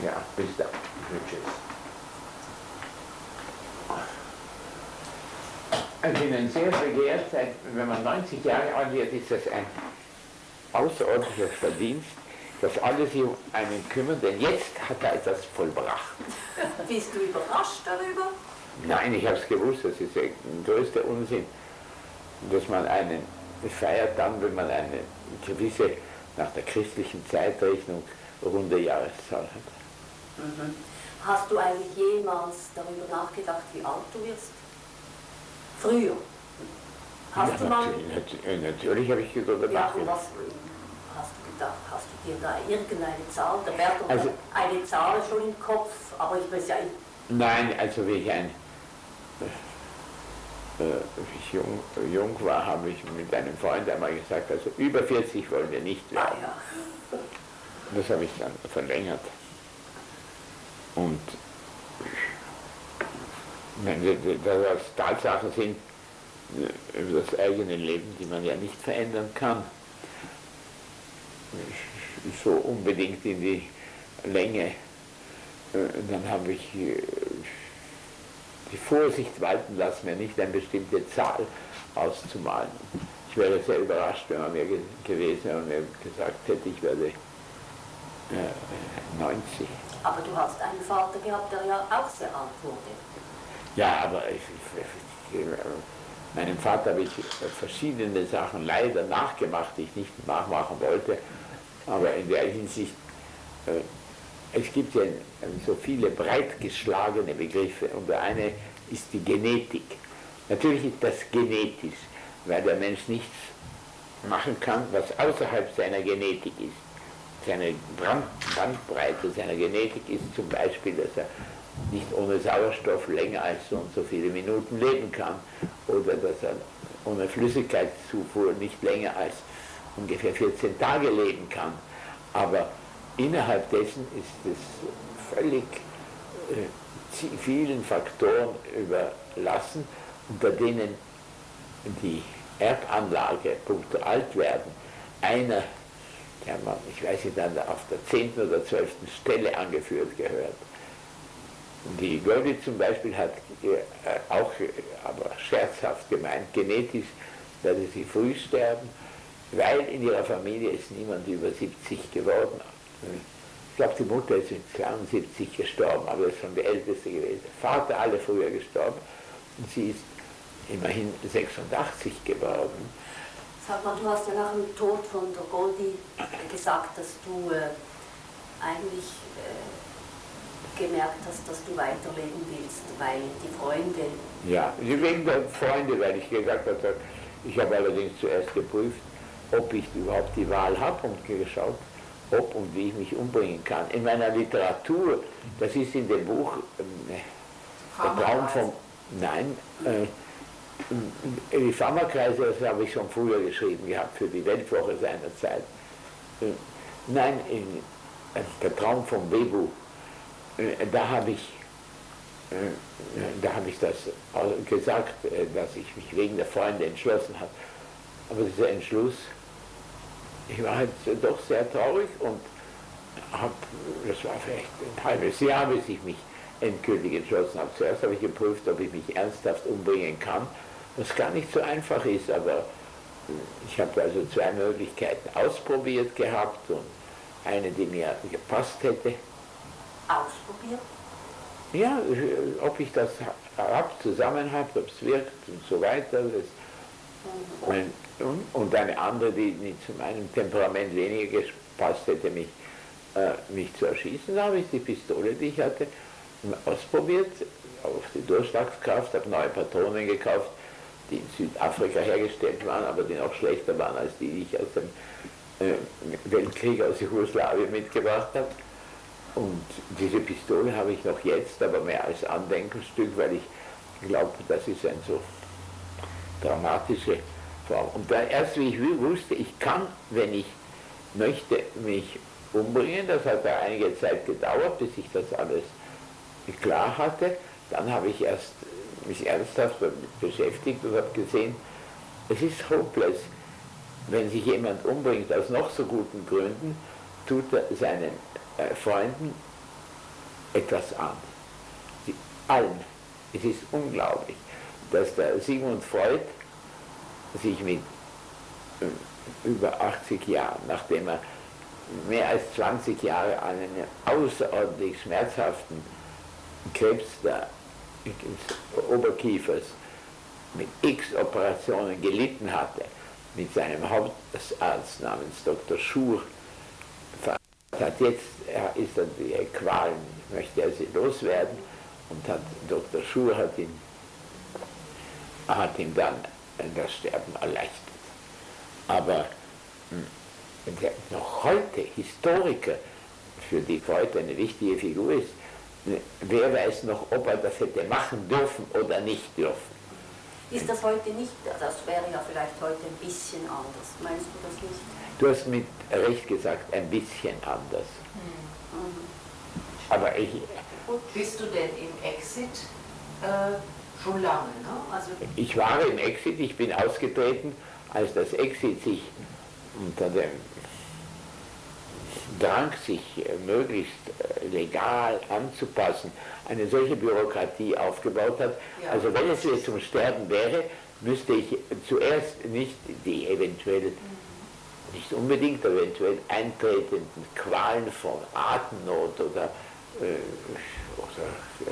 Ja, bis dann. Tschüss. Ich bin ein sehr begehrt, wenn man 90 Jahre alt wird, ist das ein außerordentlicher Verdienst, dass alle sich um einen kümmern, denn jetzt hat er etwas vollbracht. Bist du überrascht darüber? Nein, ich habe es gewusst, das ist der größte Unsinn, dass man einen feiert dann, wenn man eine gewisse, nach der christlichen Zeitrechnung, runde Jahreszahl hat. Mhm. Hast du eigentlich jemals darüber nachgedacht, wie alt du wirst? Früher? Hast du mal... Natürlich habe ich darüber nachgedacht. Und was hast du gedacht? Hast du dir da irgendeine Zahl? Da wäre doch also, eine Zahl schon im Kopf, aber ich weiß ja nicht. Nein, also wie ich jung war, habe ich mit einem Freund einmal gesagt, also über 40 wollen wir nicht werden. Ah, ja. Das habe ich dann verlängert. Und das Tatsachen sind über das eigene Leben, die man ja nicht verändern kann, so unbedingt in die Länge, dann habe ich die Vorsicht walten lassen, mir nicht eine bestimmte Zahl auszumalen. Ich wäre sehr überrascht, wenn man mir gewesen wäre und mir gesagt hätte, ich werde 90. Aber du hast einen Vater gehabt, der ja auch sehr alt wurde. Ja, aber meinem Vater habe ich verschiedene Sachen leider nachgemacht, die ich nicht nachmachen wollte. Aber in der Hinsicht, es gibt ja so viele breit geschlagene Begriffe und der eine ist die Genetik. Natürlich ist das genetisch, weil der Mensch nichts machen kann, was außerhalb seiner Genetik ist. Seine Bandbreite seiner Genetik ist zum Beispiel, dass er nicht ohne Sauerstoff länger als so und so viele Minuten leben kann oder dass er ohne Flüssigkeitszufuhr nicht länger als ungefähr 14 Tage leben kann. Aber innerhalb dessen ist es völlig vielen Faktoren überlassen, unter denen die Erbanlage punkto Altwerden einer, der man, ich weiß nicht, dann auf der 10. oder 12. Stelle angeführt gehört. Die Goldie zum Beispiel hat auch, aber scherzhaft gemeint, genetisch werde sie früh sterben, weil in ihrer Familie ist niemand über 70 geworden. Ich glaube, die Mutter ist mit 72 gestorben, aber das ist schon die älteste gewesen. Vater alle früher gestorben und sie ist immerhin 86 geworden. Sag mal, du hast ja nach dem Tod von der Goldie gesagt, dass du eigentlich gemerkt hast, dass du weiterleben willst, weil die Freunde... Ja, wegen der Freunde, weil ich gesagt habe, ich habe allerdings zuerst geprüft, ob ich überhaupt die Wahl habe und geschaut, ob und wie ich mich umbringen kann. In meiner Literatur, das ist in dem Buch der Traum vom... Nein, die Pharmakreise, das habe ich schon früher geschrieben gehabt, für die Weltwoche seinerzeit. Nein, der Traum vom Bebu, da habe ich das gesagt, dass ich mich wegen der Freunde entschlossen habe. Aber dieser Entschluss, ich war halt doch sehr traurig und das war vielleicht ein halbes Jahr, bis ich mich endgültig entschlossen habe. Zuerst habe ich geprüft, ob ich mich ernsthaft umbringen kann, was gar nicht so einfach ist, aber ich habe also zwei Möglichkeiten ausprobiert gehabt und eine, die mir gepasst hätte. Ausprobiert? Ja, ob ich das zusammen habe, ob es wirkt und so weiter. Und eine andere, die zu meinem Temperament weniger gepasst hätte, mich zu erschießen. Da habe ich die Pistole, die ich hatte, ausprobiert, auf die Durchschlagskraft, habe neue Patronen gekauft, die in Südafrika hergestellt waren, aber die noch schlechter waren als die ich aus dem Weltkrieg aus Jugoslawien mitgebracht habe. Und diese Pistole habe ich noch jetzt, aber mehr als Andenkenstück, weil ich glaube, das ist eine so dramatische Form. Und dann erst, wie ich wusste, ich kann, wenn ich möchte, mich umbringen, das hat ja einige Zeit gedauert, bis ich das alles klar hatte, dann habe ich erst mich ernsthaft beschäftigt und habe gesehen, es ist hopeless. Wenn sich jemand umbringt aus noch so guten Gründen, tut er seinen Freunden etwas an. Allen. Es ist unglaublich, dass der Sigmund Freud sich mit über 80 Jahren, nachdem er mehr als 20 Jahre an einem außerordentlich schmerzhaften Krebs des Oberkiefers mit x Operationen gelitten hatte, mit seinem Hauptarzt namens Dr. Schur, hat jetzt ist er die Qualen, möchte er sie loswerden, und Dr. Schur hat ihm dann das Sterben erleichtert. Aber noch heute Historiker, für die Freud eine wichtige Figur ist, wer weiß noch, ob er das hätte machen dürfen oder nicht dürfen. Ist das heute nicht, das wäre ja vielleicht heute ein bisschen anders, meinst du das nicht? Du hast mit Recht gesagt, ein bisschen anders. Aber ich... Bist du denn im Exit schon lange, ne? Also ich war im Exit, ich bin ausgetreten, als das Exit sich unter dem Drang, sich möglichst legal anzupassen, eine solche Bürokratie aufgebaut hat. Ja. Also wenn es jetzt zum Sterben wäre, müsste ich zuerst nicht die eventuell, nicht unbedingt eventuell eintretenden Qualen von Atemnot oder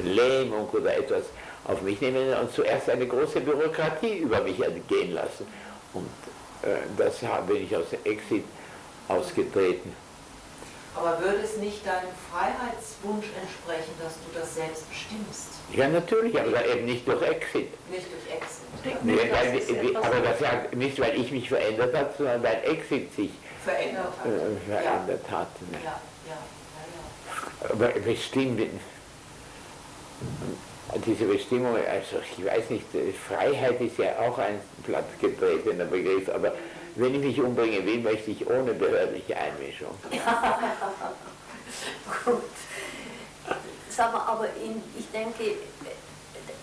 Lähmung oder etwas auf mich nehmen und zuerst eine große Bürokratie über mich gehen lassen. Und deshalb bin ich aus dem Exit ausgetreten. aber würde es nicht deinem Freiheitswunsch entsprechen, dass du das selbst bestimmst? Ja, natürlich, aber eben nicht durch Exit. Nicht durch Exit. Nee, aber das ja nicht, weil ich mich verändert habe, sondern weil Exit sich Verändert hat. verändert hat. Ne? Ja. Aber bestimmen, diese Bestimmung, also ich weiß nicht, Freiheit ist ja auch ein plattgetretener Begriff, aber wenn ich mich umbringen will, möchte ich ohne behördliche Einmischung. Gut. Sag mal, aber ich denke,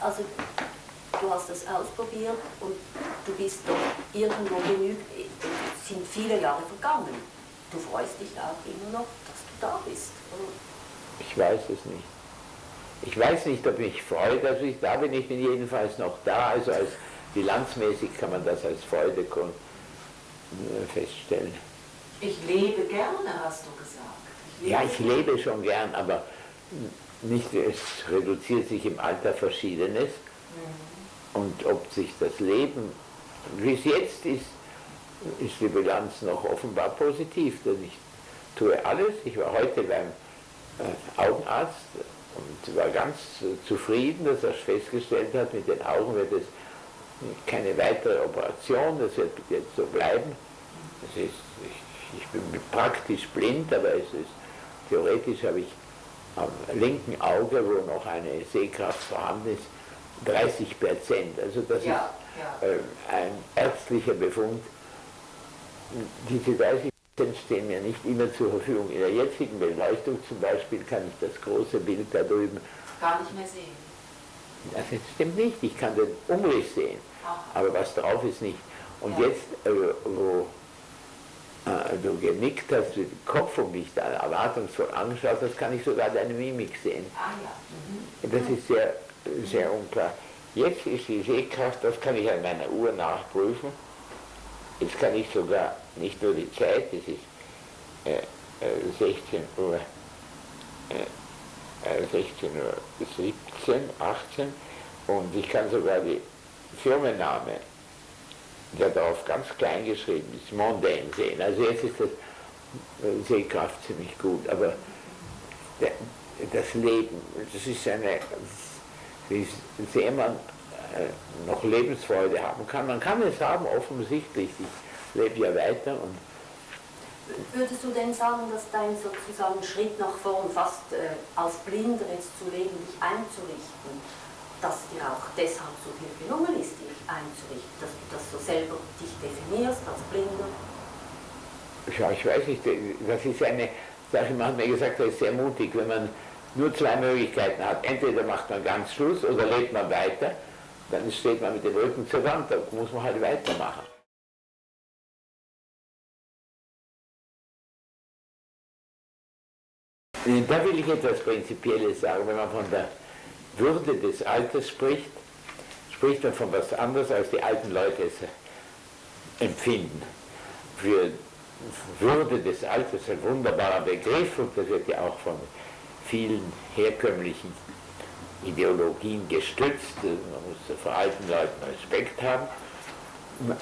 also du hast das ausprobiert und du bist doch irgendwo genügend, es sind viele Jahre vergangen. Du freust dich auch immer noch, dass du da bist, oder? Ich weiß es nicht. Ich weiß nicht, ob mich freut, dass ich da bin. Ich bin jedenfalls noch da. Also als bilanzmäßig kann man das als Freude feststellen. Ich lebe gerne, hast du gesagt. Ja, ich lebe schon gern, aber nicht, es reduziert sich im Alter Verschiedenes. Und ob sich das Leben, wie es jetzt ist die Bilanz noch offenbar positiv. Denn ich tue alles. Ich war heute beim Augenarzt und war ganz zufrieden, dass er festgestellt hat, mit den Augen wird es keine weitere Operation, das wird jetzt so bleiben. Ich bin praktisch blind, aber theoretisch habe ich am linken Auge, wo noch eine Sehkraft vorhanden ist, 30%. Also das ist ein ärztlicher Befund. Diese 30% stehen mir nicht immer zur Verfügung. In der jetzigen Beleuchtung zum Beispiel kann ich das große Bild da drüben gar nicht mehr sehen. Das stimmt nicht, ich kann den Umriss sehen, aber was drauf ist nicht. Und jetzt, wo du genickt hast, mit dem Kopf und mich da erwartungsvoll angeschaut hast, kann ich sogar deine Mimik sehen. Das ist sehr, sehr unklar. Jetzt ist die Sehkraft, das kann ich an meiner Uhr nachprüfen. Jetzt kann ich sogar nicht nur die Zeit, es ist 16 Uhr 17, 18 und ich kann sogar die Firmenname, der darauf ganz klein geschrieben ist, Mondaine sehen. Also jetzt ist das Sehkraft ziemlich gut, aber das Leben, das ist wie sehr man noch Lebensfreude haben kann. Man kann es haben, offensichtlich. Ich lebe ja weiter. Und würdest du denn sagen, dass dein sozusagen Schritt nach vorn, fast als Blinder jetzt zu leben, dich einzurichten, dass dir auch deshalb so viel gelungen ist, dich einzurichten, dass du das so selber dich definierst als Blinder? Ja, ich weiß nicht, das ist eine Sache, man hat mir gesagt, das ist sehr mutig, wenn man nur zwei Möglichkeiten hat. Entweder macht man ganz Schluss oder lebt man weiter, dann steht man mit dem Rücken zur Wand, da muss man halt weitermachen. Da will ich etwas Prinzipielles sagen. Wenn man von der Würde des Alters spricht, spricht man von was anderes, als die alten Leute es empfinden. Für Würde des Alters ein wunderbarer Begriff, und das wird ja auch von vielen herkömmlichen Ideologien gestützt. Man muss vor alten Leuten Respekt haben,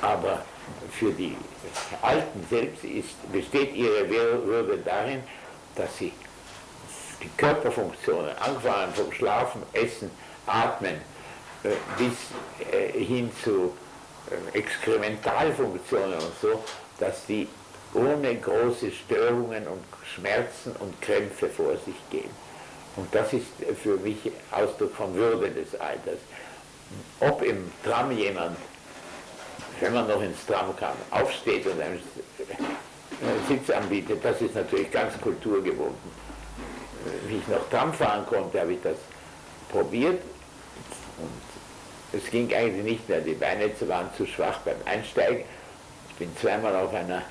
aber für die Alten selbst besteht ihre Würde darin, dass sie die Körperfunktionen, angefangen vom Schlafen, Essen, Atmen, bis hin zu Exkrementalfunktionen und so, dass die ohne große Störungen und Schmerzen und Krämpfe vor sich gehen. Und das ist für mich Ausdruck von Würde des Alters. Ob im Tram jemand, wenn man noch ins Tram kann, aufsteht und einen Sitz anbietet, das ist natürlich ganz kulturgebunden. Wie ich noch Tram fahren konnte, habe ich das probiert und es ging eigentlich nicht mehr, die Beine waren zu schwach beim Einsteigen. Ich bin zweimal auf einer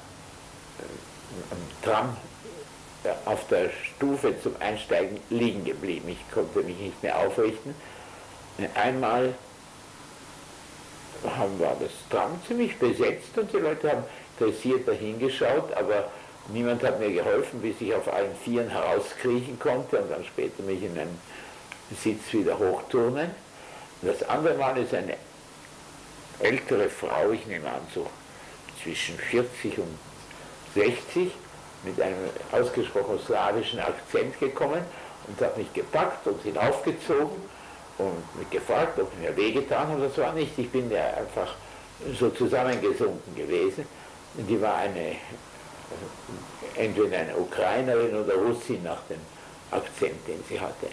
Tram auf der Stufe zum Einsteigen liegen geblieben. Ich konnte mich nicht mehr aufrichten. Einmal war das Tram ziemlich besetzt und die Leute haben interessiert dahingeschaut, aber niemand hat mir geholfen, bis ich auf allen Vieren herauskriechen konnte und dann später mich in einem Sitz wieder hochturnen. Das andere Mal ist eine ältere Frau, ich nehme an so zwischen 40 und 60, mit einem ausgesprochen slawischen Akzent gekommen und hat mich gepackt und hinaufgezogen und mich gefragt, ob ich mir wehgetan habe. Das war nicht, ich bin ja einfach so zusammengesunken gewesen. Und die war entweder eine Ukrainerin oder Russin nach dem Akzent, den sie hatte.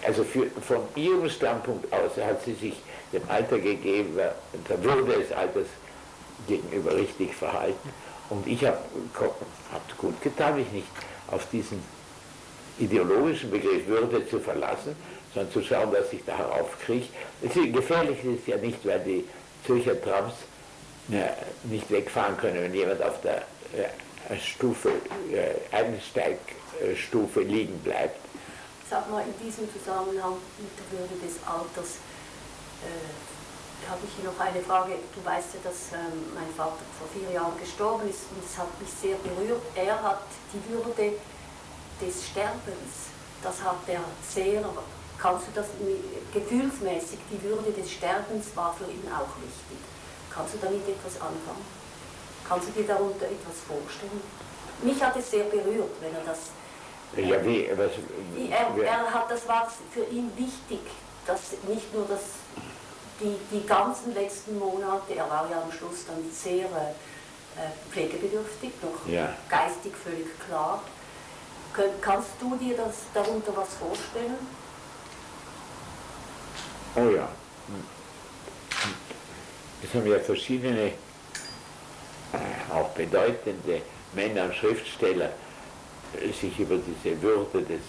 Also von ihrem Standpunkt aus hat sie sich dem Alter gegeben, der Würde des Alters gegenüber richtig verhalten. Und ich habe gut getan, mich nicht auf diesen ideologischen Begriff Würde zu verlassen, sondern zu schauen, dass ich da heraufkriege. Gefährlich ist ja nicht, weil die Zürcher Trams nicht wegfahren können, wenn jemand auf der Einsteigstufe liegen bleibt. Sag mal, in diesem Zusammenhang mit der Würde des Alters habe ich hier noch eine Frage. Du weißt ja, dass mein Vater vor 4 Jahren gestorben ist und es hat mich sehr berührt. Er hat die Würde des Sterbens, das hat er sehr, aber kannst du das gefühlsmäßig, die Würde des Sterbens war für ihn auch wichtig. Kannst du damit etwas anfangen? Kannst du dir darunter etwas vorstellen? Mich hat es sehr berührt, wenn er das... Ja, das war für ihn wichtig, dass nicht nur die ganzen letzten Monate, er war ja am Schluss dann sehr pflegebedürftig, noch geistig völlig klar. Kannst du dir darunter was vorstellen? Oh ja. Es haben ja verschiedene, auch bedeutende Männer und Schriftsteller sich über diese Würde des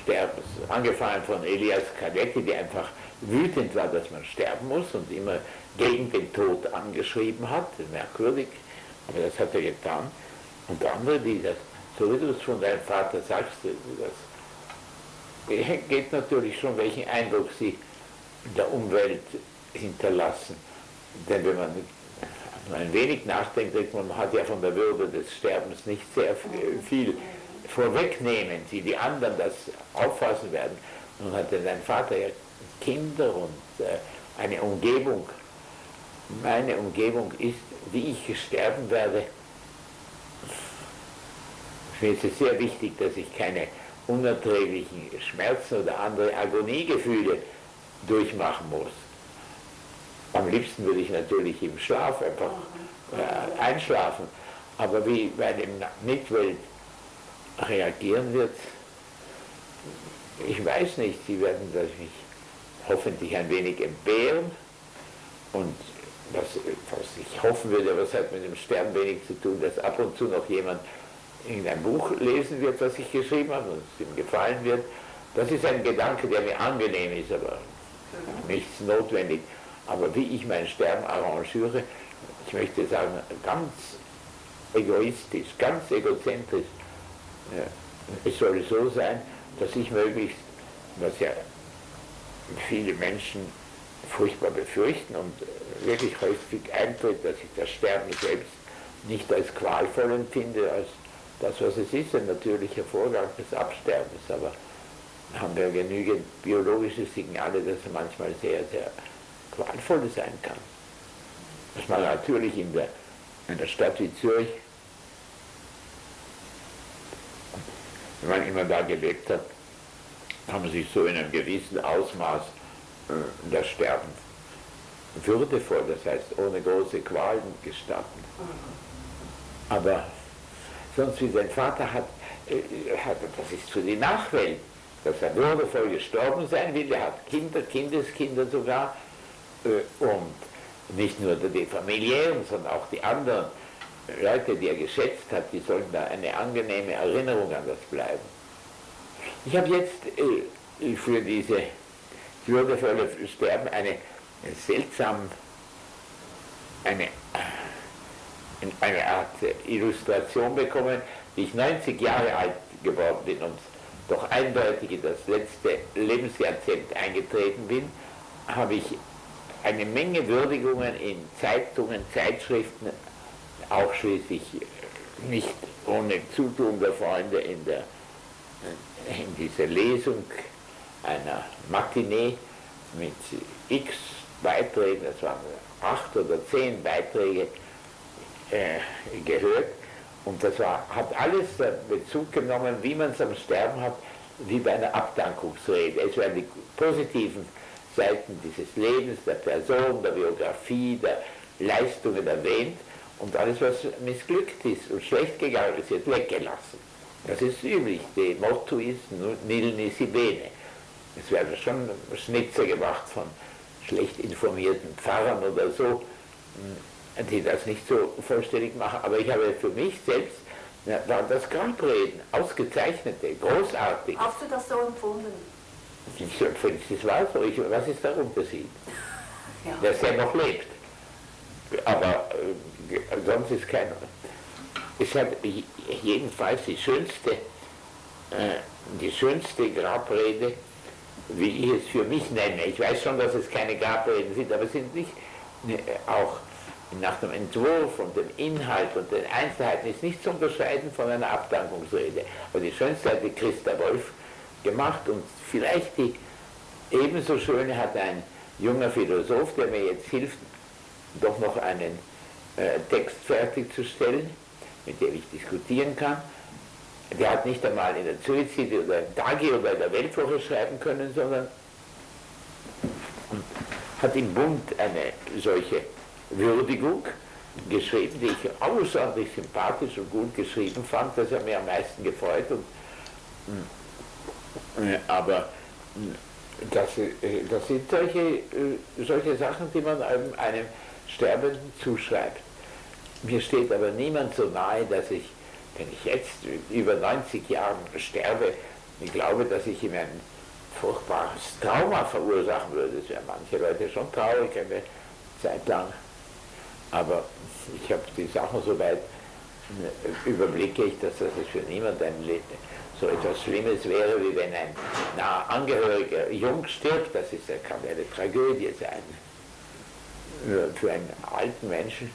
Sterbens, angefangen von Elias Canetti, der einfach wütend war, dass man sterben muss und immer gegen den Tod angeschrieben hat, merkwürdig, aber das hat er getan. Und andere, die das, so wie du es von deinem Vater sagst, das geht natürlich schon, welchen Eindruck sie in der Umwelt hinterlassen. Denn wenn man ein wenig nachdenkt, man hat ja von der Würde des Sterbens nicht sehr viel vorwegnehmen, sie die anderen das auffassen werden. Nun hatte dein Vater ja Kinder und eine Umgebung. Meine Umgebung ist, wie ich sterben werde. Mir ist es sehr wichtig, dass ich keine unerträglichen Schmerzen oder andere Agoniegefühle durchmachen muss. Am liebsten würde ich natürlich im Schlaf einfach einschlafen, aber wie meine Mitwelt reagieren wird, ich weiß nicht. Sie werden mich hoffentlich ein wenig entbehren und was ich hoffen würde, was hat mit dem Sterben wenig zu tun, dass ab und zu noch jemand irgendein Buch lesen wird, was ich geschrieben habe und es ihm gefallen wird. Das ist ein Gedanke, der mir angenehm ist, aber nichts notwendig. Aber wie ich mein Sterben arrangiere, ich möchte sagen, ganz egoistisch, ganz egozentrisch. Es soll so sein, dass ich möglichst, was ja viele Menschen furchtbar befürchten und wirklich häufig eintritt, dass ich das Sterben selbst nicht als qualvoll empfinde, als das, was es ist, ein natürlicher Vorgang des Absterbens. Aber haben wir genügend biologische Signale, dass es manchmal sehr, sehr qualvoll sein kann. Dass man natürlich in der Stadt wie Zürich, wenn man immer da gelebt hat, kann man sich so in einem gewissen Ausmaß das Sterben würdevoll, das heißt ohne große Qualen gestatten. Aber sonst wie sein Vater hat, das ist für die Nachwelt, dass er würdevoll gestorben sein will, er hat Kinder, Kindeskinder sogar, und nicht nur die familiären, sondern auch die anderen Leute, die er geschätzt hat, die sollen da eine angenehme Erinnerung an das bleiben. Ich habe jetzt für diese würdevolle Sterben eine Art Illustration bekommen, wie ich 90 Jahre alt geworden bin und doch eindeutig in das letzte Lebensjahrzehnt eingetreten bin, habe ich eine Menge Würdigungen in Zeitungen, Zeitschriften, auch schließlich nicht ohne Zutun der Freunde in dieser Lesung einer Matinee mit x Beiträgen, das waren 8 oder 10 Beiträge, gehört. Und das hat alles Bezug genommen, wie man es am Sterben hat, wie bei einer Abdankungsrede. Es werden die positiven Seiten dieses Lebens, der Person, der Biografie, der Leistungen erwähnt und alles, was missglückt ist und schlecht gegangen ist, wird weggelassen. Das ist üblich. Die Motto ist nil nisi bene. Es werden schon Schnitzer gemacht von schlecht informierten Pfarrern oder so, die das nicht so vollständig machen. Aber ich habe für mich selbst, waren das Grabreden, ausgezeichnete, großartig. Hast du das so empfunden? Das war so. Was ist der Unterschied? Ja. Dass er noch lebt. Aber sonst ist keiner. Es hat jedenfalls die schönste Grabrede, wie ich es für mich nenne. Ich weiß schon, dass es keine Grabreden sind, aber es sind nicht auch nach dem Entwurf und dem Inhalt und den Einzelheiten ist nicht zu unterscheiden von einer Abdankungsrede. Aber die schönste hat die Christa Wolf gemacht und vielleicht die ebenso schöne hat ein junger Philosoph, der mir jetzt hilft, doch noch einen Text fertigzustellen, mit dem ich diskutieren kann. Der hat nicht einmal in der Suizid oder im Tagi oder in der Weltwoche schreiben können, sondern hat im Bund eine solche Würdigung geschrieben, die ich außerordentlich sympathisch und gut geschrieben fand, das hat mir am meisten gefreut. Aber das sind solche Sachen, die man einem Sterbenden zuschreibt. Mir steht aber niemand so nahe, dass ich, wenn ich jetzt über 90 Jahren sterbe, ich glaube, dass ich ihm ein furchtbares Trauma verursachen würde. Das wäre manche Leute schon traurig, eine Zeit lang. Aber ich habe die Sachen so weit überblicke ich, dass das für niemanden so etwas Schlimmes wäre, wie wenn ein naher Angehöriger jung stirbt. Das kann eine Tragödie sein. Für einen alten Menschen.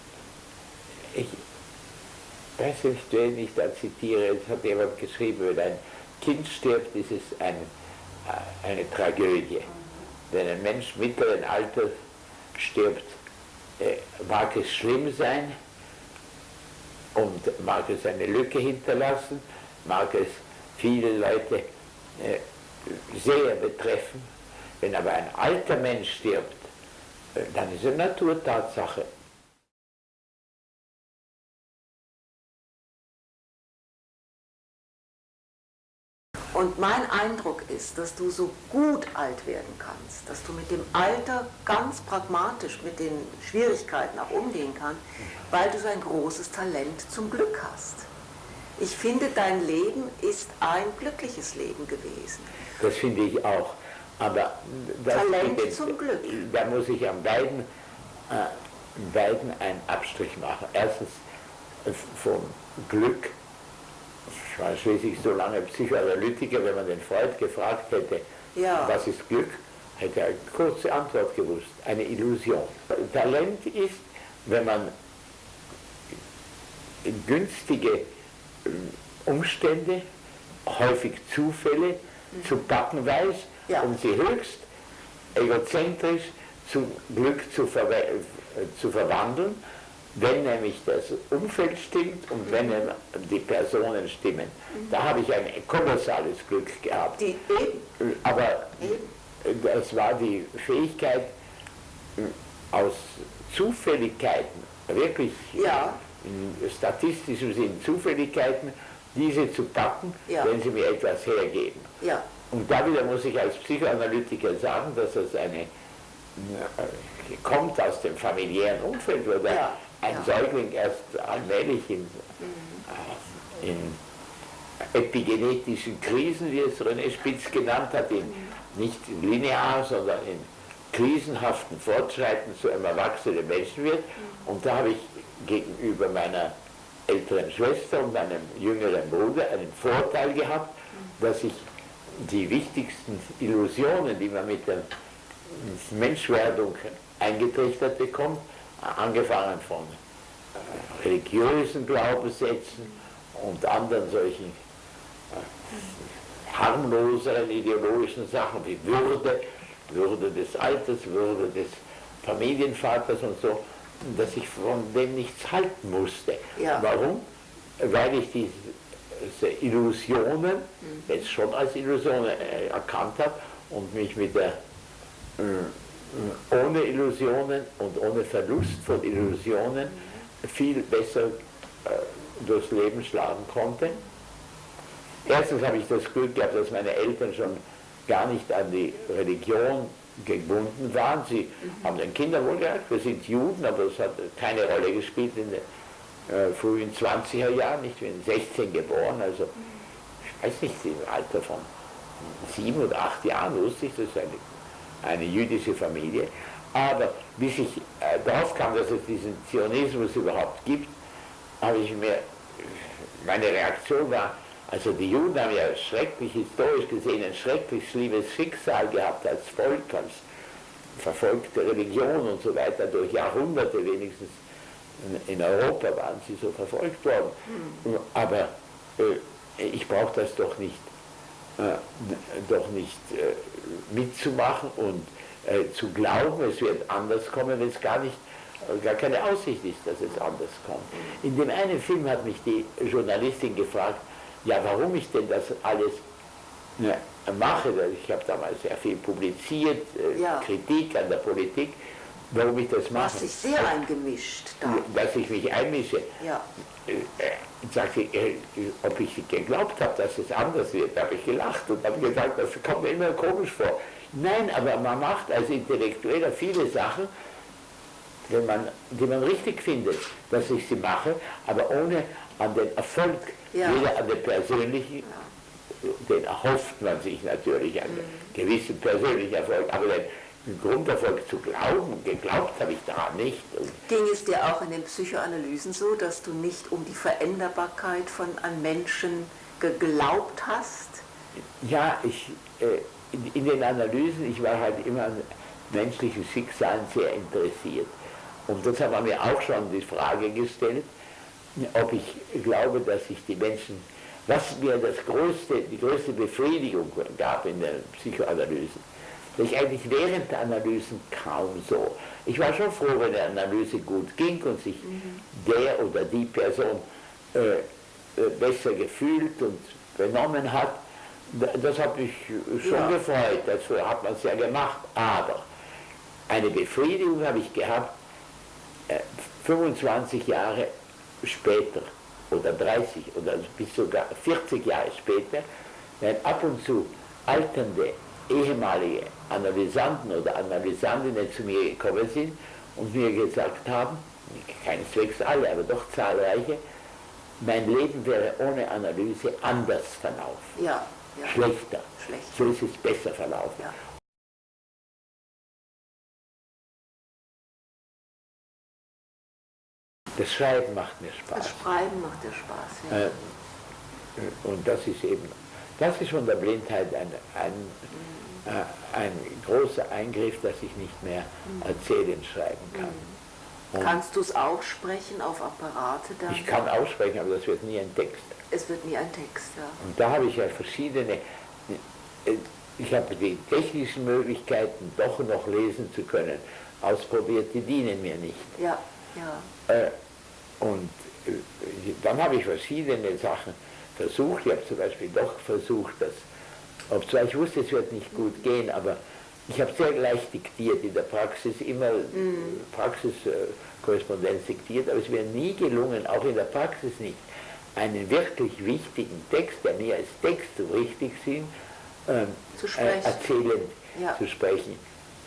Ich weiß nicht, wen ich da zitiere, es hat jemand geschrieben, wenn ein Kind stirbt, ist es eine Tragödie. Wenn ein Mensch mittleren Alters stirbt, mag es schlimm sein und mag es eine Lücke hinterlassen, mag es viele Leute sehr betreffen. Wenn aber ein alter Mensch stirbt, dann ist es eine Naturtatsache. Und mein Eindruck ist, dass du so gut alt werden kannst, dass du mit dem Alter ganz pragmatisch mit den Schwierigkeiten auch umgehen kannst, weil du so ein großes Talent zum Glück hast. Ich finde, dein Leben ist ein glückliches Leben gewesen. Das finde ich auch. Aber Talent zum Glück. Da muss ich an beiden einen Abstrich machen. Erstens vom Glück, war schließlich so lange Psychoanalytiker, wenn man den Freud gefragt hätte, was ist Glück, hätte er eine kurze Antwort gewusst, eine Illusion. Talent ist, wenn man günstige Umstände, häufig Zufälle zu packen weiß, um sie höchst egozentrisch zu Glück zu verwandeln, wenn nämlich das Umfeld stimmt und wenn die Personen stimmen. Da habe ich ein kolossales Glück gehabt. Aber das war die Fähigkeit, aus Zufälligkeiten, wirklich in statistischem Sinn Zufälligkeiten, diese zu packen, wenn sie mir etwas hergeben. Und da wieder muss ich als Psychoanalytiker sagen, dass das kommt aus dem familiären Umfeld, wo ein Säugling erst allmählich in epigenetischen Krisen, wie es René Spitz genannt hat, nicht linear, sondern in krisenhaften Fortschreiten zu einem erwachsenen Menschen wird. Und da habe ich gegenüber meiner älteren Schwester und meinem jüngeren Bruder einen Vorteil gehabt, dass ich die wichtigsten Illusionen, die man mit der Menschwerdung eingetrichtert bekommt, angefangen von religiösen Glaubenssätzen und anderen solchen harmloseren ideologischen Sachen wie Würde des Alters, Würde des Familienvaters und so, dass ich von dem nichts halten musste. Warum? Weil ich diese Illusionen jetzt schon als Illusionen erkannt habe und mich mit der ohne Illusionen und ohne Verlust von Illusionen viel besser durchs Leben schlagen konnte. Erstens habe ich das Glück gehabt, dass meine Eltern schon gar nicht an die Religion gebunden waren. Sie haben den Kindern wohl gesagt, wir sind Juden, aber das hat keine Rolle gespielt in den frühen 20er Jahren, ich bin 16 geboren, also ich weiß nicht, im Alter von 7 oder 8 Jahren wusste ich, das ist eine jüdische Familie, aber bis ich darauf kam, dass es diesen Zionismus überhaupt gibt, habe ich mir, meine Reaktion war, also die Juden haben ja schrecklich, historisch gesehen, ein schrecklich schlimmes Schicksal gehabt als Volk, als verfolgte Religion und so weiter, durch Jahrhunderte wenigstens in Europa waren sie so verfolgt worden. Aber ich brauche das doch nicht mitzumachen und zu glauben, es wird anders kommen, wenn es gar keine Aussicht ist, dass es anders kommt. In dem einen Film hat mich die Journalistin gefragt, ja, warum ich denn das alles mache. Ich habe damals sehr viel publiziert, Kritik an der Politik, warum ich das mache. Du hast dich sehr eingemischt da. Dass ich mich einmische. Sagte, ob ich geglaubt habe, dass es anders wird, habe ich gelacht und habe gesagt, das kommt mir immer komisch vor. Nein, aber man macht als Intellektueller viele Sachen, die man richtig findet, dass ich sie mache, aber ohne an den Erfolg, weder an den persönlichen, den erhofft man sich natürlich, einen gewissen persönlichen Erfolg, aber den Grunderfolg zu glauben, geglaubt habe ich daran nicht. Ging es dir auch in den Psychoanalysen so, dass du nicht um die Veränderbarkeit von einem Menschen geglaubt hast? Ja, in den Analysen, ich war halt immer an menschlichen Schicksalen sehr interessiert. Und das haben wir mir auch schon die Frage gestellt, ob ich glaube, dass sich die Menschen, was mir die größte Befriedigung gab in den Psychoanalysen, dass ich eigentlich während der Analysen kaum so. Ich war schon froh, wenn eine Analyse gut ging und sich der oder die Person besser gefühlt und benommen hat. Das hat mich schon gefreut, dazu hat man es ja gemacht. Aber eine Befriedigung habe ich gehabt, 25 Jahre später oder 30 oder bis sogar 40 Jahre später, wenn ab und zu alternde ehemalige Analysanten oder Analysantinnen zu mir gekommen sind und mir gesagt haben, keineswegs alle, aber doch zahlreiche, mein Leben wäre ohne Analyse anders verlaufen. Schlechter. So ist es besser verlaufen. Das Schreiben macht mir Spaß. Das Schreiben macht dir Spaß, Und das ist von der Blindheit ein großer Eingriff, dass ich nicht mehr erzählen schreiben kann. Und kannst du es auch sprechen auf Apparate dann? ich kann aussprechen, aber das wird nie ein Text. Es wird nie ein Text, ja. Und da habe ich ja verschiedene, ich habe die technischen Möglichkeiten, doch noch lesen zu können, ausprobiert, die dienen mir nicht. Ja, ja. Und dann habe ich verschiedene Sachen versucht. Ich habe zum Beispiel doch versucht, obwohl ich wusste, es wird nicht gut gehen, aber ich habe sehr leicht diktiert in der Praxis, immer Praxiskorrespondenz diktiert, aber es wäre nie gelungen, auch in der Praxis nicht, einen wirklich wichtigen Text, der mir als Text so wichtig sind, erzählend zu sprechen.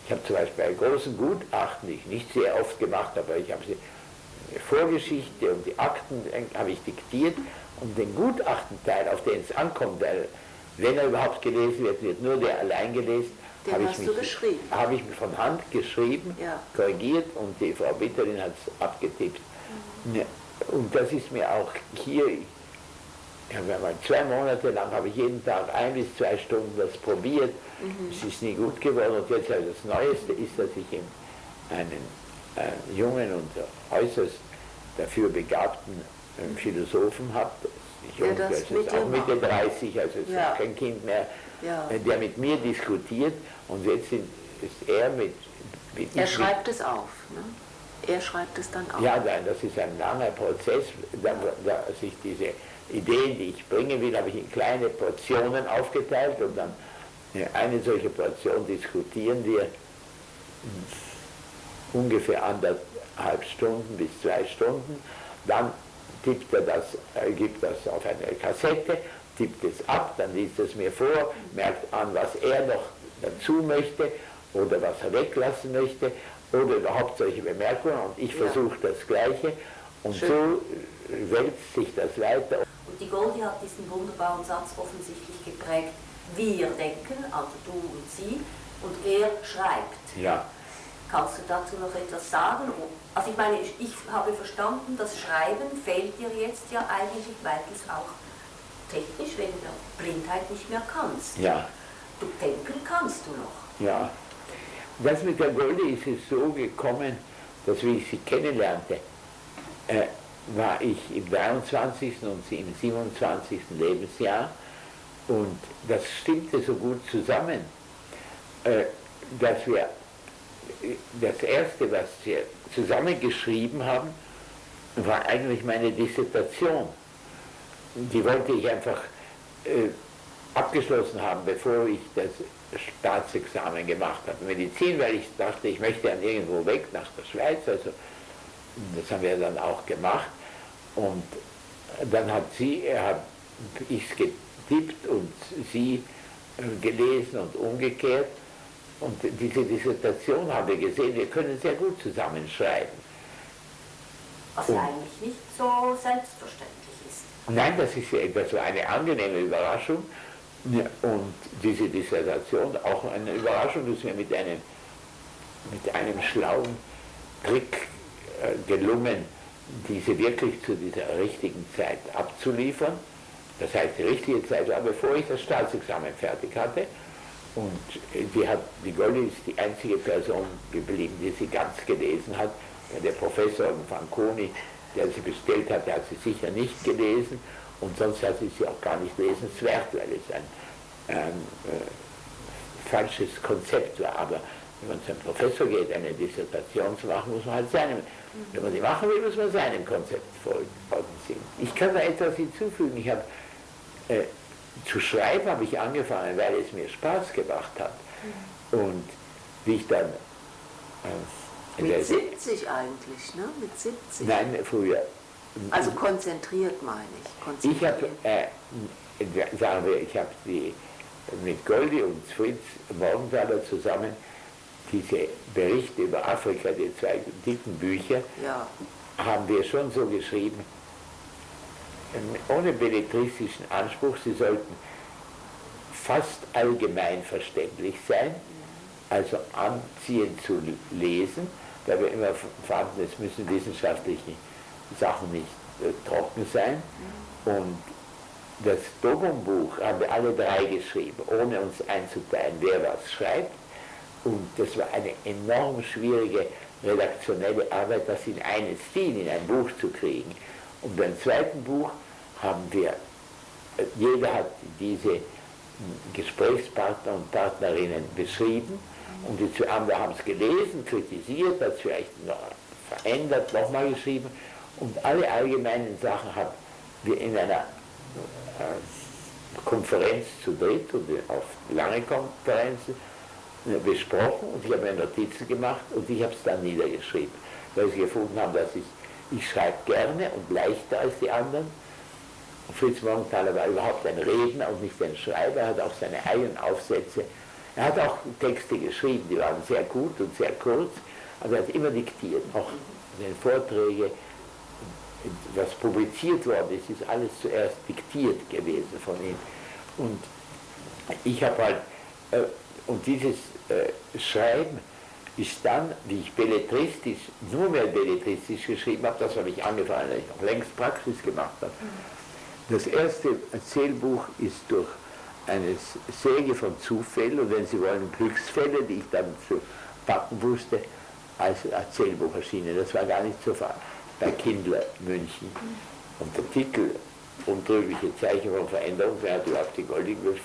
Ich habe zum Beispiel bei großen Gutachten, die ich nicht sehr oft gemacht habe, aber ich habe sie Vorgeschichte und die Akten habe ich diktiert und den Gutachtenteil, auf den es ankommt, weil wenn er überhaupt gelesen wird, wird nur der allein gelesen, habe ich von Hand geschrieben, korrigiert und die Frau Bitterin hat es abgetippt. Und das ist mir auch hier, ich habe einmal 2 Monate lang, habe ich jeden Tag 1 bis 2 Stunden das probiert, es ist nie gut geworden und jetzt das Neueste ist, dass ich einen jungen und äußerst dafür begabten Philosophen habe, der ist auch Mitte 30, also ist kein Kind mehr, der mit mir diskutiert und jetzt ist er er schreibt es auf, ne? Er schreibt es dann auf. Ja, nein, das ist ein langer Prozess, da sich diese Ideen, die ich bringen will, habe ich in kleine Portionen aufgeteilt und dann eine solche Portion diskutieren wir ungefähr 1,5 Stunden bis 2 Stunden, dann gibt das auf eine Kassette, tippt es ab, dann liest es mir vor, merkt an, was er noch dazu möchte oder was er weglassen möchte oder überhaupt solche Bemerkungen und ich versuche das Gleiche und so wälzt sich das weiter. Und die Goldie hat diesen wunderbaren Satz offensichtlich geprägt, wir denken, also du und sie, und er schreibt. Ja. Kannst du dazu noch etwas sagen? Also ich meine, ich habe verstanden, das Schreiben fehlt dir jetzt ja eigentlich, weil du es auch technisch wegen der Blindheit nicht mehr kannst. Ja. Du denken kannst du noch. Ja. Das mit der Goldie ist es so gekommen, dass wie ich sie kennenlernte, war ich im 23. und sie im 27. Lebensjahr und das stimmte so gut zusammen, dass wir das Erste, was wir zusammengeschrieben haben, war eigentlich meine Dissertation. Die wollte ich einfach abgeschlossen haben, bevor ich das Staatsexamen gemacht habe. Medizin, weil ich dachte, ich möchte dann irgendwo weg nach der Schweiz, also das haben wir dann auch gemacht. Und dann hat ich es getippt und sie gelesen und umgekehrt. Und diese Dissertation haben wir gesehen, wir können sehr gut zusammenschreiben. Was ja eigentlich nicht so selbstverständlich ist. Nein, das war eine angenehme Überraschung. Und diese Dissertation auch eine Überraschung, dass mir mit einem schlauen Trick gelungen, diese wirklich zu dieser richtigen Zeit abzuliefern. Das heißt, die richtige Zeit war, bevor ich das Staatsexamen fertig hatte. Und die Goldie ist die einzige Person geblieben, die sie ganz gelesen hat. Der Professor Fanconi, der sie bestellt hat, der hat sie sicher nicht gelesen. Und sonst ist sie auch gar nicht lesenswert, weil es ein falsches Konzept war. Aber wenn man zum Professor geht, eine Dissertation zu machen, muss man halt wenn man die machen will, muss man seinem Konzept folgen. Ich kann da etwas hinzufügen. Zu schreiben habe ich angefangen, weil es mir Spaß gemacht hat. Und wie ich dann... mit 70 eigentlich, ne? Mit 70? Nein, früher. Also konzentriert meine ich. Ich habe, sagen wir, mit Goldie und Fritz Morgenthaler zusammen diese Berichte über Afrika, die 2 dicken Bücher, haben wir schon so geschrieben, ohne belletristischen Anspruch, sie sollten fast allgemein verständlich sein, also anziehend zu lesen, weil wir immer fanden, es müssen wissenschaftliche Sachen nicht trocken sein und das Dobum-Buch haben wir alle drei geschrieben, ohne uns einzuteilen, wer was schreibt. Und das war eine enorm schwierige redaktionelle Arbeit, das in einen Stil, in ein Buch zu kriegen. Und beim zweiten Buch haben wir, jeder hat diese Gesprächspartner und Partnerinnen beschrieben und die zwei anderen haben es gelesen, kritisiert, hat es vielleicht noch verändert, nochmal geschrieben und alle allgemeinen Sachen haben wir in einer Konferenz zu dritt und auf lange Konferenzen besprochen und ich habe mir Notizen gemacht und ich habe es dann niedergeschrieben, weil sie gefunden haben, dass ich schreibe gerne und leichter als die anderen. Und Fritz Morgenthaler war überhaupt ein Redner und nicht ein Schreiber, er hat auch seine eigenen Aufsätze, er hat auch Texte geschrieben, die waren sehr gut und sehr kurz, aber er hat immer diktiert, auch in den Vorträgen, was publiziert worden ist, ist alles zuerst diktiert gewesen von ihm. Und ich habe halt, und dieses Schreiben ist dann, wie ich belletristisch, nur mehr belletristisch geschrieben habe, das habe ich angefangen, weil ich noch längst Praxis gemacht habe. Das erste Erzählbuch ist durch eine Säge von Zufällen und wenn Sie wollen Glücksfälle, die ich dann zu packen wusste, als Erzählbuch erschienen. Das war gar nicht so bei Kindler München. Und der Titel Untrügliche Zeichen von Veränderung, wer hat überhaupt die Goldingwürfe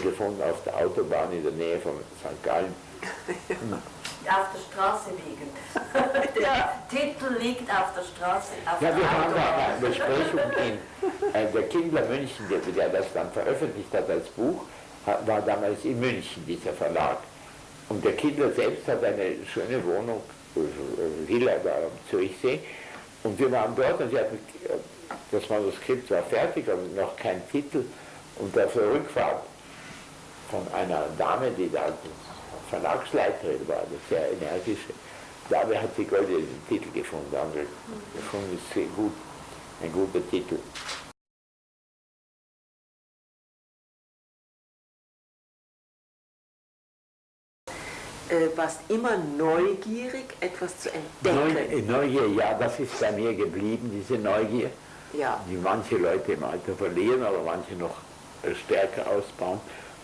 gefunden auf der Autobahn in der Nähe von St. Gallen. Auf der Straße liegend. Der Titel liegt auf der Straße. Auf ja, der wir haben Autobahn. eine Besprechung in der Kindler München, der das dann veröffentlicht hat als Buch, war damals in München, dieser Verlag. Und der Kindler selbst hat eine schöne Wohnung, Villa da am Zürichsee. Und wir waren dort und das Manuskript war fertig, aber noch kein Titel. Und auf der Rückfahrt von einer Dame, die da Verlagsleiterin war, eine sehr energische Dame, hat sie goldenen Titel gefunden. Gefunden ist sehr gut, ein guter Titel. Warst immer neugierig, etwas zu entdecken. Neugier, ja, das ist bei mir geblieben, diese Neugier, Ja. die manche Leute im Alter verlieren, aber manche noch stärker ausbauen.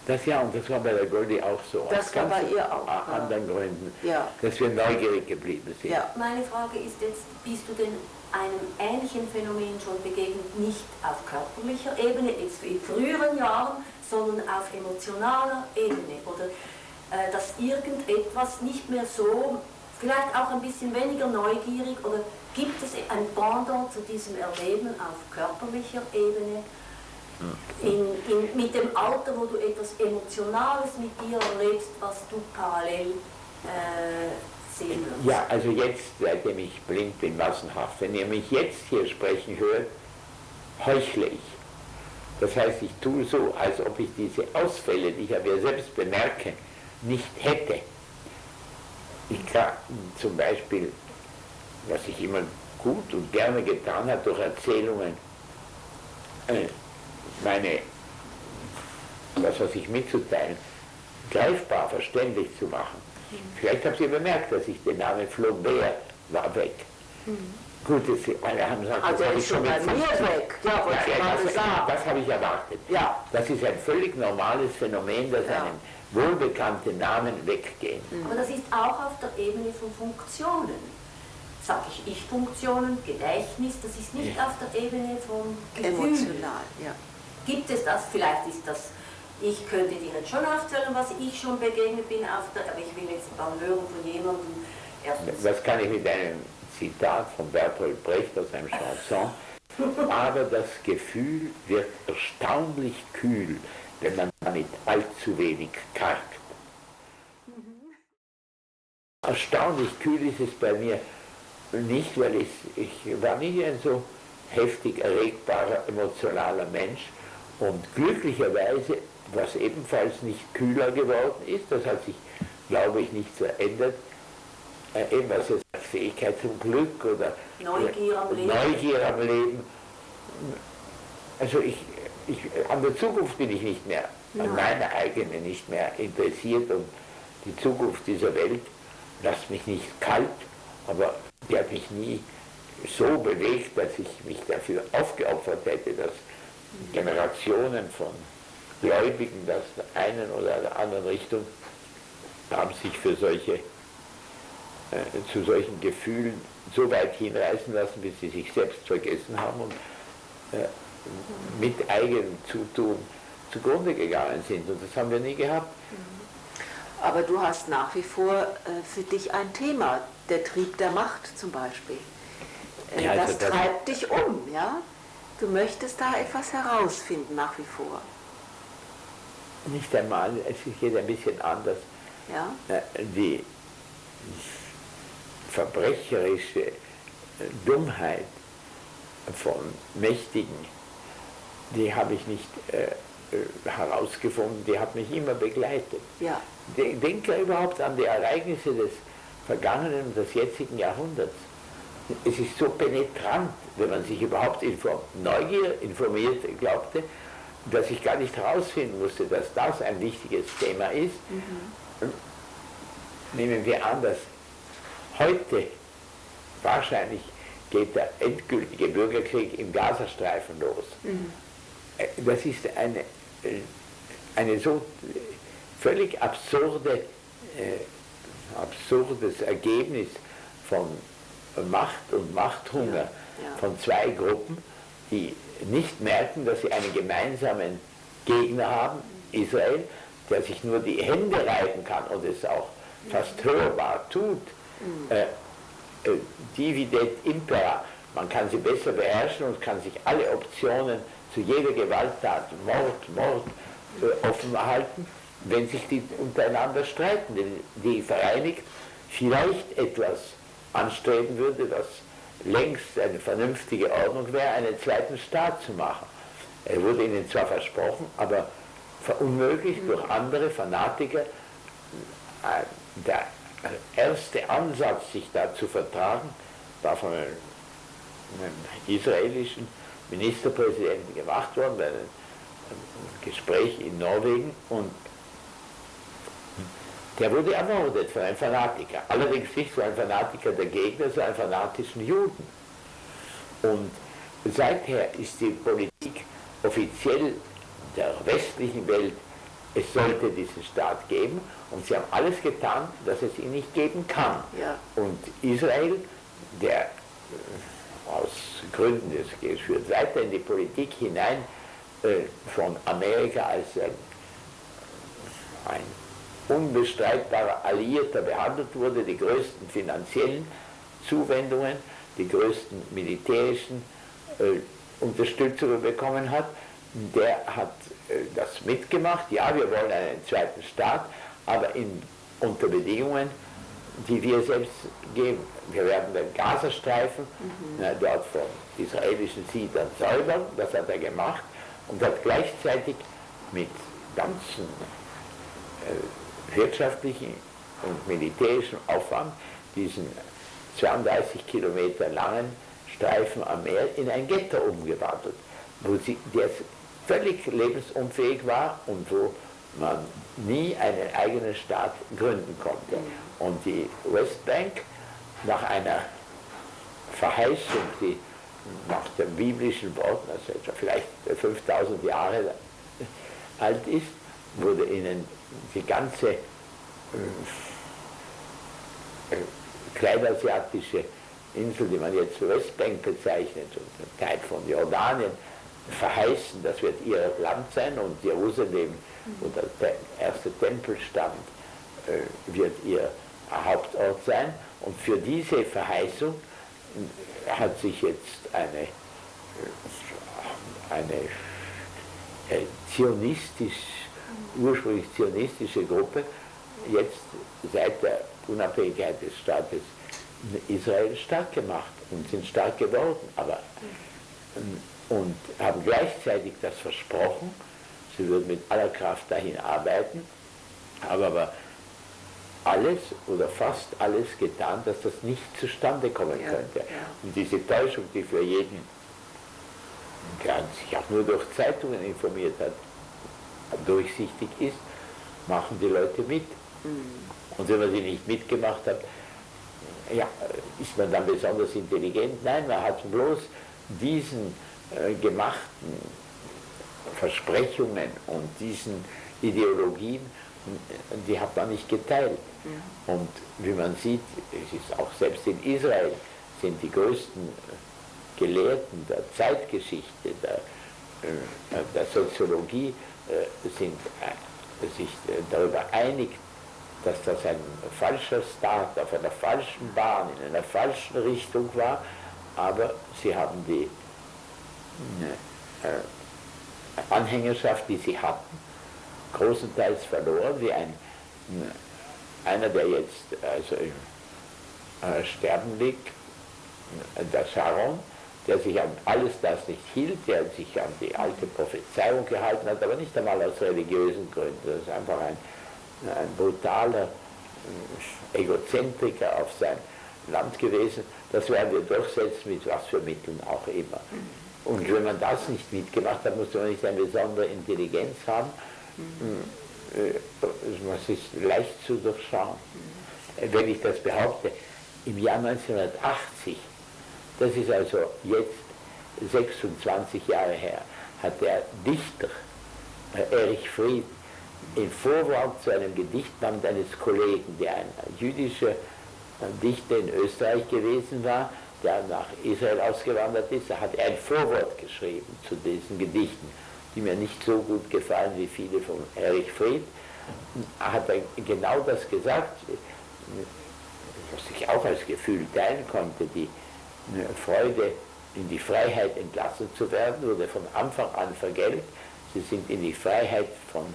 Das ja, und das war bei der Goldie auch so. Das war bei ihr auch. Aus anderen Gründen, Ja. dass wir neugierig geblieben sind. Ja. Meine Frage ist jetzt, bist du denn einem ähnlichen Phänomen schon begegnet, nicht auf körperlicher Ebene, jetzt in früheren Jahren, sondern auf emotionaler Ebene? Oder dass irgendetwas nicht mehr so, vielleicht auch ein bisschen weniger neugierig, oder gibt es ein Pendant zu diesem Erleben auf körperlicher Ebene? Mit dem Alter, wo du etwas Emotionales mit dir erlebst, was du parallel sehen wirst? Ja, also jetzt, seitdem ich blind bin, massenhaft, wenn ihr mich jetzt hier sprechen hört, heuchle ich. Das heißt, ich tue so, als ob ich diese Ausfälle, die ich ja mir selbst bemerke, nicht hätte. Ich kann zum Beispiel, was ich immer gut und gerne getan habe, durch Erzählungen, das, was ich mitzuteilen, greifbar, verständlich zu machen. Vielleicht habt ihr bemerkt, dass ich den Namen Flaubert war weg. Gut, alle haben gesagt, Also das habe ist ich schon schon bei mit mir 15. weg. Ja, wollte ich gerade sagen. Das habe ich erwartet. Ja. Das ist ein völlig normales Phänomen, dass einem wohlbekannte Namen weggehen. Aber das ist auch auf der Ebene von Funktionen. Sag ich Ich-Funktionen, Gedächtnis, das ist nicht auf der Ebene von Gefühl. Emotional, ja. Gibt es das? Vielleicht ist das, ich könnte dir jetzt schon aufzählen, was ich schon begegnet bin, aber ich will jetzt mal hören von jemandem. Erstens. Das kann ich mit einem Zitat von Bertolt Brecht aus einem Chanson. Aber das Gefühl wird erstaunlich kühl, wenn man damit allzu wenig kargt. Erstaunlich kühl ist es bei mir nicht, weil ich war nicht ein so heftig erregbarer, emotionaler Mensch. Und glücklicherweise, was ebenfalls nicht kühler geworden ist, das hat sich, glaube ich, nicht verändert, eben was jetzt Fähigkeit zum Glück oder Neugier am Leben. Neugier am Leben. Also an der Zukunft bin ich nicht mehr, an meiner eigenen nicht mehr interessiert und die Zukunft dieser Welt lässt mich nicht kalt, aber die hat mich nie so bewegt, dass ich mich dafür aufgeopfert hätte, dass Generationen von Gläubigen aus der einen oder der anderen Richtung haben sich für zu solchen Gefühlen so weit hinreißen lassen, bis sie sich selbst vergessen haben und mit eigenem Zutun zugrunde gegangen sind. Und das haben wir nie gehabt. Aber du hast nach wie vor für dich ein Thema, der Trieb der Macht zum Beispiel. Ja, also das treibt dich um, ja? Du möchtest da etwas herausfinden nach wie vor. Nicht einmal, es geht ein bisschen anders. Ja? Die verbrecherische Dummheit von Mächtigen, die habe ich nicht herausgefunden, die hat mich immer begleitet. Ja. Denke überhaupt an die Ereignisse des vergangenen und des jetzigen Jahrhunderts. Es ist so penetrant, wenn man sich überhaupt Neugier informiert glaubte, dass ich gar nicht herausfinden musste, dass das ein wichtiges Thema ist. Nehmen wir an, dass heute wahrscheinlich geht der endgültige Bürgerkrieg im Gazastreifen los. Das ist eine so völlig absurdes Ergebnis von Macht und Machthunger von zwei Gruppen, die nicht merken, dass sie einen gemeinsamen Gegner haben, Israel, der sich nur die Hände reiben kann und es auch fast hörbar tut. Dividet impera, man kann sie besser beherrschen und kann sich alle Optionen zu jeder Gewalttat, Mord, offen halten, wenn sich die untereinander streiten. Denn die vereinigt vielleicht etwas anstreben würde, das längst eine vernünftige Ordnung wäre, einen zweiten Staat zu machen. Er wurde ihnen zwar versprochen, aber verunmöglicht durch andere Fanatiker. Der erste Ansatz, sich da zu vertragen, war von einem israelischen Ministerpräsidenten gemacht worden, bei einem Gespräch in Norwegen, und der wurde ermordet von einem Fanatiker. Allerdings nicht so ein Fanatiker der Gegner, sondern einen fanatischen Juden. Und seither ist die Politik offiziell der westlichen Welt, es sollte diesen Staat geben, und sie haben alles getan, dass es ihn nicht geben kann. Ja. Und Israel, der aus Gründen, es führt weiter in die Politik hinein, von Amerika als ein unbestreitbarer Alliierter behandelt wurde, die größten finanziellen Zuwendungen, die größten militärischen Unterstützungen bekommen hat, der hat das mitgemacht. Ja, wir wollen einen zweiten Staat, aber unter Bedingungen, die wir selbst geben. Wir werden den Gazastreifen dort von israelischen Siedlern säubern, das hat er gemacht, und hat gleichzeitig mit ganzen wirtschaftlichen und militärischen Aufwand diesen 32 Kilometer langen Streifen am Meer in ein Ghetto umgewandelt, der völlig lebensunfähig war und wo man nie einen eigenen Staat gründen konnte. Und die Westbank, nach einer Verheißung, die nach den biblischen Worten, also etwa vielleicht 5000 Jahre alt ist, wurde ihnen die ganze kleinasiatische Insel, die man jetzt Westbank bezeichnet, und ein Teil von Jordanien, verheißen, das wird ihr Land sein, und Jerusalem, wo der erste Tempel stand, wird ihr Hauptort sein. Und für diese Verheißung hat sich jetzt eine ursprünglich zionistische Gruppe jetzt seit der Unabhängigkeit des Staates Israel stark gemacht und sind stark geworden, und haben gleichzeitig das versprochen, sie würden mit aller Kraft dahin arbeiten, haben aber alles oder fast alles getan, dass das nicht zustande kommen könnte. Ja. Und diese Täuschung, die für jeden, der sich auch nur durch Zeitungen informiert hat, durchsichtig ist, machen die Leute mit. Und wenn man sie nicht mitgemacht hat, ja, ist man dann besonders intelligent? Nein, man hat bloß diesen gemachten Versprechungen und diesen Ideologien, die hat man nicht geteilt. Und wie man sieht, es ist auch selbst in Israel, sind die größten Gelehrten der Zeitgeschichte, der Soziologie, sind sich darüber einig, dass das ein falscher Start auf einer falschen Bahn, in einer falschen Richtung war, aber sie haben die Anhängerschaft, die sie hatten, großenteils verloren, wie einer, der jetzt also im Sterben liegt, der Sharon, der sich an alles das nicht hielt, der sich an die alte Prophezeiung gehalten hat, aber nicht einmal aus religiösen Gründen. Das ist einfach ein brutaler Egozentriker auf sein Land gewesen. Das werden wir durchsetzen, mit was für Mitteln auch immer. Und wenn man das nicht mitgemacht hat, muss man nicht eine besondere Intelligenz haben. Es ist leicht zu durchschauen. Wenn ich das behaupte, im Jahr 1980, das ist also jetzt 26 Jahre her, hat der Dichter Erich Fried im Vorwort zu einem Gedichtband eines Kollegen, der ein jüdischer Dichter in Österreich gewesen war, der nach Israel ausgewandert ist, da hat er ein Vorwort geschrieben zu diesen Gedichten, die mir nicht so gut gefallen wie viele von Erich Fried. Hat er genau das gesagt, was ich auch als Gefühl teilen konnte, die Freude, in die Freiheit entlassen zu werden, wurde von Anfang an vergällt. Sie sind in die Freiheit von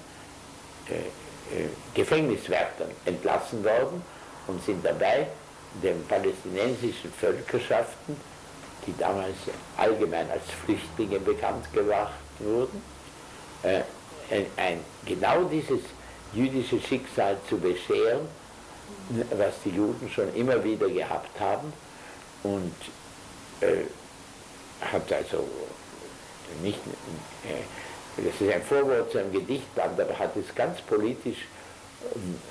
Gefängniswärtern entlassen worden und sind dabei den palästinensischen Völkerschaften, die damals allgemein als Flüchtlinge bekannt gemacht wurden, genau dieses jüdische Schicksal zu bescheren, was die Juden schon immer wieder gehabt haben, und hat also nicht, das ist ein Vorwort zu einem Gedichtband, aber hat es ganz politisch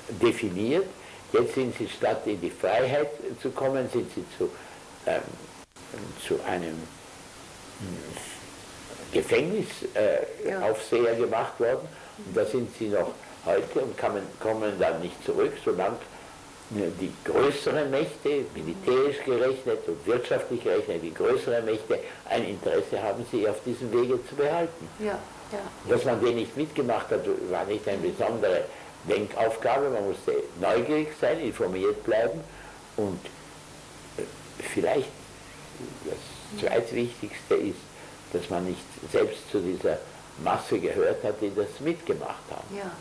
definiert. Jetzt sind sie, statt in die Freiheit zu kommen, sind sie zu einem Gefängnisaufseher gemacht worden. Und da sind sie noch heute und kommen dann nicht zurück, solange die größeren Mächte, militärisch gerechnet und wirtschaftlich gerechnet, die größeren Mächte ein Interesse haben, sie auf diesem Wege zu behalten. Ja, ja. Dass man den nicht mitgemacht hat, war nicht eine besondere Denkaufgabe, man musste neugierig sein, informiert bleiben und vielleicht das zweitwichtigste ist, dass man nicht selbst zu dieser Masse gehört hat, die das mitgemacht haben. Ja, ja.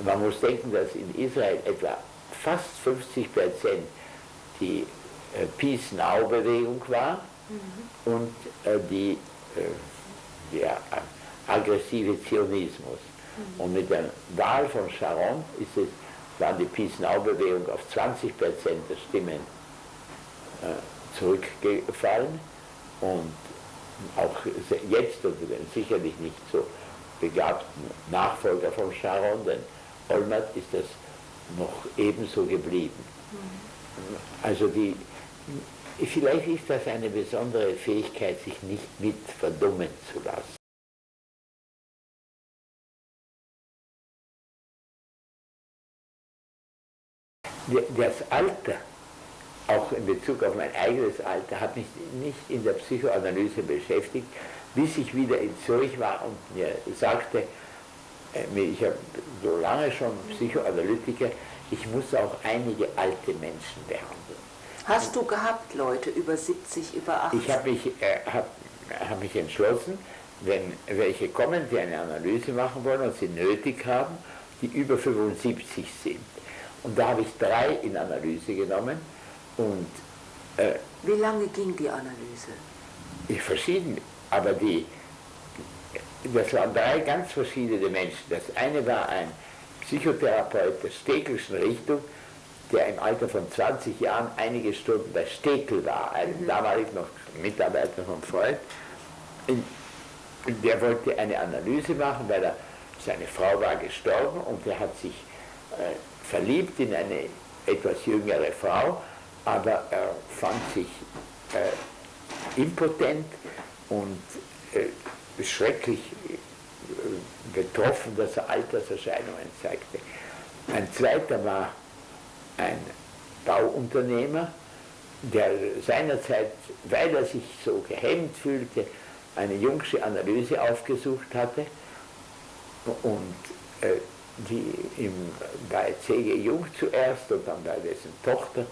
Man muss denken, dass in Israel etwa fast 50% die Peace-Now-Bewegung war und der aggressive Zionismus. Und mit der Wahl von Sharon waren die Peace-Now-Bewegung auf 20% der Stimmen zurückgefallen und auch jetzt unter den sicherlich nicht so begabten Nachfolger von Sharon, denn Olmert, ist das noch ebenso geblieben. Also vielleicht ist das eine besondere Fähigkeit, sich nicht mit verdummen zu lassen. Das Alter, auch in Bezug auf mein eigenes Alter, hat mich nicht in der Psychoanalyse beschäftigt, bis ich wieder in Zürich war und mir sagte, ich habe so lange schon Psychoanalytiker, ich muss auch einige alte Menschen behandeln. Hast du gehabt, Leute über 70, über 80? Ich hab mich entschlossen, wenn welche kommen, die eine Analyse machen wollen und sie nötig haben, die über 75 sind. Und da habe ich 3 in Analyse genommen und... Wie lange ging die Analyse? Verschieden, aber das waren 3 ganz verschiedene Menschen. Das eine war ein Psychotherapeut der Stekelschen Richtung, der im Alter von 20 Jahren einige Stunden bei Stekel war, ein damalig noch Mitarbeiter von Freud. Der wollte eine Analyse machen, weil seine Frau war gestorben und er hat sich verliebt in eine etwas jüngere Frau, aber er fand sich impotent und schrecklich betroffen, dass er Alterserscheinungen zeigte. Ein zweiter war ein Bauunternehmer, der seinerzeit, weil er sich so gehemmt fühlte, eine Jungsche Analyse aufgesucht hatte und die bei C.G. Jung zuerst und dann bei dessen Tochter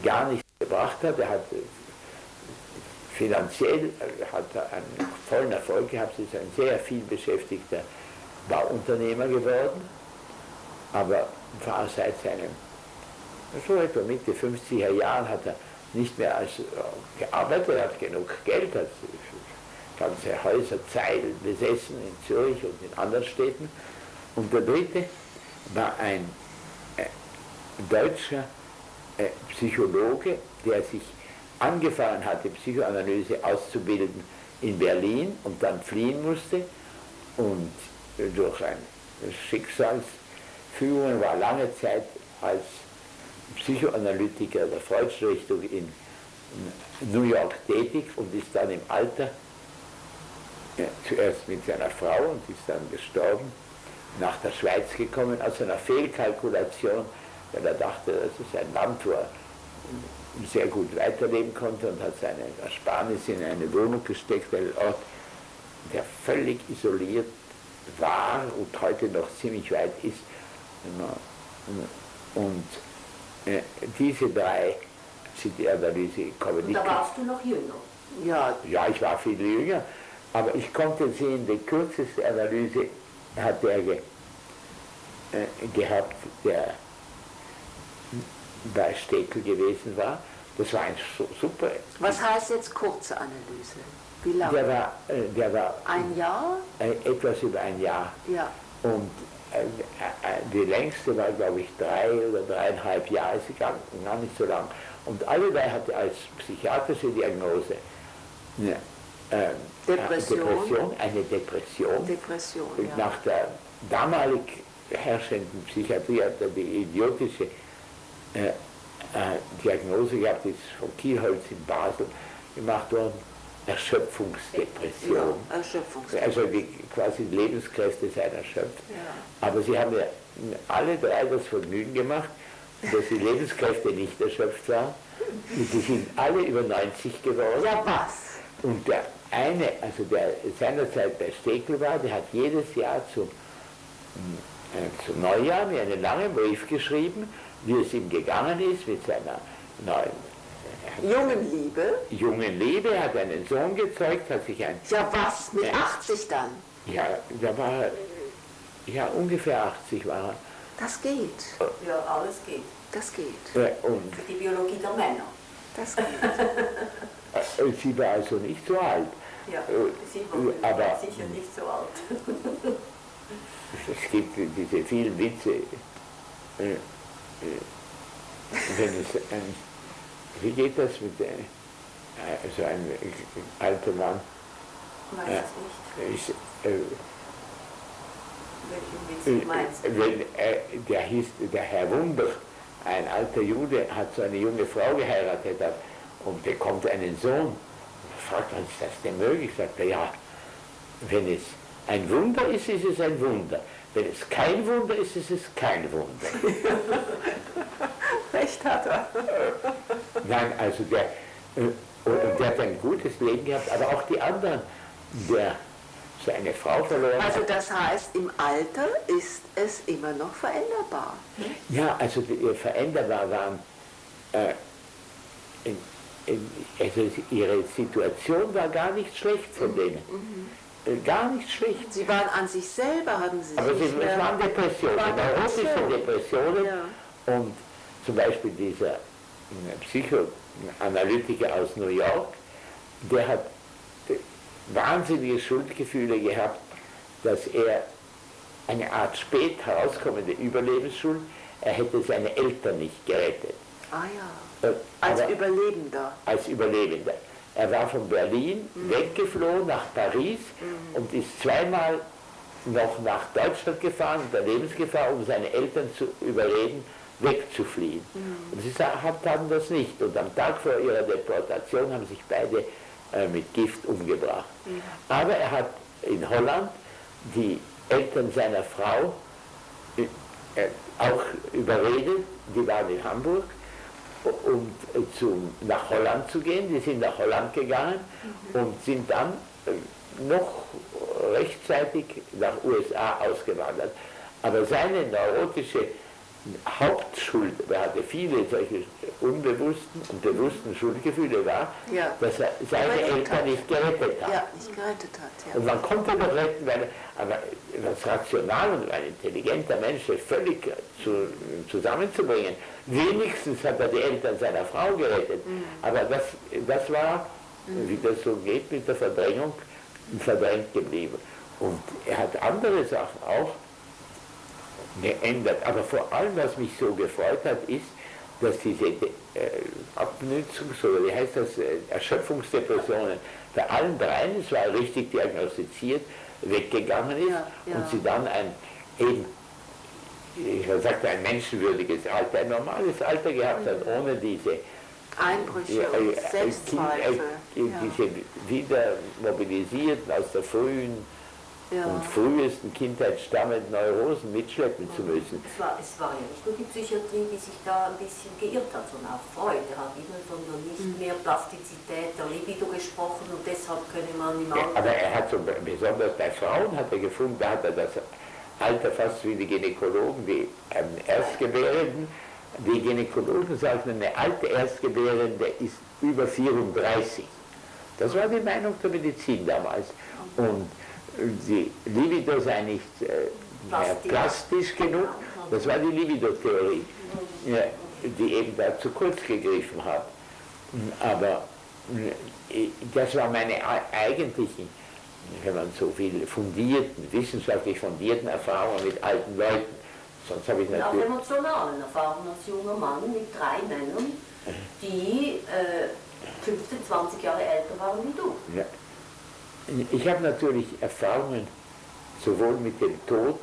gar nichts gebracht hat. Er hat finanziell hat er einen vollen Erfolg gehabt, ist ein sehr viel beschäftigter Bauunternehmer geworden, aber war seit seinem, so etwa Mitte 50er Jahren, hat er nicht mehr als gearbeitet, er hat genug Geld, hat ganze Häuserzeilen besessen in Zürich und in anderen Städten. Und der dritte war ein deutscher Psychologe, der sich angefangen hatte, Psychoanalyse auszubilden in Berlin und dann fliehen musste und durch ein Schicksalsführung war lange Zeit als Psychoanalytiker der Freudrichtung in New York tätig und ist dann im Alter zuerst mit seiner Frau und ist dann gestorben, nach der Schweiz gekommen, aus einer Fehlkalkulation, weil er dachte, das ist ein Land, wo er sehr gut weiterleben konnte und hat seine Ersparnisse in eine Wohnung gesteckt, ein Ort, der völlig isoliert war und heute noch ziemlich weit ist. Und diese drei sind die Analyse gekommen. Und da warst du noch jünger? Ja, ich war viel jünger, aber ich konnte sehen, die kürzeste Analyse hat der gehabt, der bei Stekel gewesen war. Das war ein super. Was heißt jetzt kurze Analyse? Wie lange? Der war ein Jahr? Etwas über ein Jahr. Ja. Und die längste war, glaube ich, 3 oder 3,5 Jahre, ist gar nicht so lang. Und alle drei hatte als psychiatrische Diagnose Depression. Eine Depression. Depression, ja. Nach der damalig herrschenden Psychiatrie hat er die idiotische Diagnose gehabt, ist von Kielholz in Basel gemacht worden, Erschöpfungsdepression. Ja, Erschöpfungsdepression. Also quasi die Lebenskräfte seien erschöpft. Ja. Aber sie haben ja alle drei das Vergnügen gemacht, dass die Lebenskräfte nicht erschöpft waren. Und die sind alle über 90 geworden. Ja, was? Und der eine, also der seinerzeit bei Stekel war, der hat jedes Jahr zum Neujahr mir einen langen Brief geschrieben, wie es ihm gegangen ist mit seiner neuen jungen Liebe, hat einen Sohn gezeugt, hat sich ein... Ja, was? Mit 80 dann? Ja, da war ja ungefähr 80 war er. Das geht. Ja, alles geht. Das geht. Und für die Biologie der Männer. Das geht. Sie war also nicht so alt. Ja, sie war sicher nicht so alt. Es gibt diese vielen Witze, wenn es wie geht das mit so einem alten Mann? Weiß es nicht. Welchen Witz meinst du? Der Herr Wunder, ein alter Jude, hat so eine junge Frau geheiratet und bekommt einen Sohn. Fragt man, ist das denn möglich? Sagt er, ja, wenn es ein Wunder ist, ist es ein Wunder. Wenn es kein Wunder ist, ist es kein Wunder. Recht hat er. Nein, also der hat ein gutes Leben gehabt, aber auch die anderen, der seine Frau verloren hat. Also das heißt, im Alter ist es immer noch veränderbar. Ja, also veränderbar waren, also ihre Situation war gar nicht schlecht von denen. Gar nicht schlecht. Sie waren an sich selber, haben sie aber sich... Aber es waren Depressionen, neurotische Depressionen. Ja. Und zum Beispiel dieser Psychoanalytiker aus New York, der hat wahnsinnige Schuldgefühle gehabt, dass er eine Art spät herauskommende Überlebensschuld, er hätte seine Eltern nicht gerettet. Ah ja, als Überlebender. Als Überlebender. Er war von Berlin weggeflohen nach Paris und ist zweimal noch nach Deutschland gefahren, unter Lebensgefahr, um seine Eltern zu überreden, wegzufliehen. Und sie haben das nicht. Und am Tag vor ihrer Deportation haben sich beide mit Gift umgebracht. Aber er hat in Holland die Eltern seiner Frau auch überredet, die waren in Hamburg, um nach Holland zu gehen. Die sind nach Holland gegangen und sind dann noch rechtzeitig nach USA ausgewandert. Aber seine neurotische Hauptschuld, er hatte viele solche unbewussten und bewussten Schuldgefühle, war, Ja. dass er seine Eltern nicht gerettet hat. Ja, nicht gerettet hat. Ja. Und man konnte doch retten, aber was rational und ein intelligenter Mensch ist völlig zusammenzubringen. Wenigstens hat er die Eltern seiner Frau gerettet. Aber das war, wie das so geht mit der Verdrängung, verdrängt geblieben. Und er hat andere Sachen auch geändert. Aber vor allem, was mich so gefreut hat, ist, dass diese Abnützungs- oder wie heißt das, Erschöpfungsdepressionen bei allen dreien, es war richtig diagnostiziert, weggegangen ist und sie dann ich sagte, ein menschenwürdiges Alter, ein normales Alter gehabt hat, ohne diese Einbrüche und Selbstzweifel. Diese wieder mobilisierten aus der frühen und frühesten Kindheit stammenden Neurosen mitschleppen zu müssen. Es war ja nicht nur die Psychiatrie, die sich da ein bisschen geirrt hat, sondern auch Freud. Er hat immer von der nicht mehr Plastizität der Libido gesprochen und deshalb könne man im Alter... Aber er hat so, besonders bei Frauen hat er gefunden, da hat er das Alter fast wie die Gynäkologen, die Erstgebärenden. Die Gynäkologen sagten, eine alte Erstgebärende ist über 34. Das war die Meinung der Medizin damals. Und die Libido sei nicht plastisch genug, das war die Libido-Theorie, die eben da zu kurz gegriffen hat. Aber das war meine eigentlichen, wenn man so will, wissenschaftlich fundierten Erfahrungen mit alten Leuten. Sonst habe ich natürlich... Auch emotionalen Erfahrungen als junger Mann mit 3 Männern, die 15, 20 Jahre älter waren wie du. Ja. Ich habe natürlich Erfahrungen sowohl mit dem Tod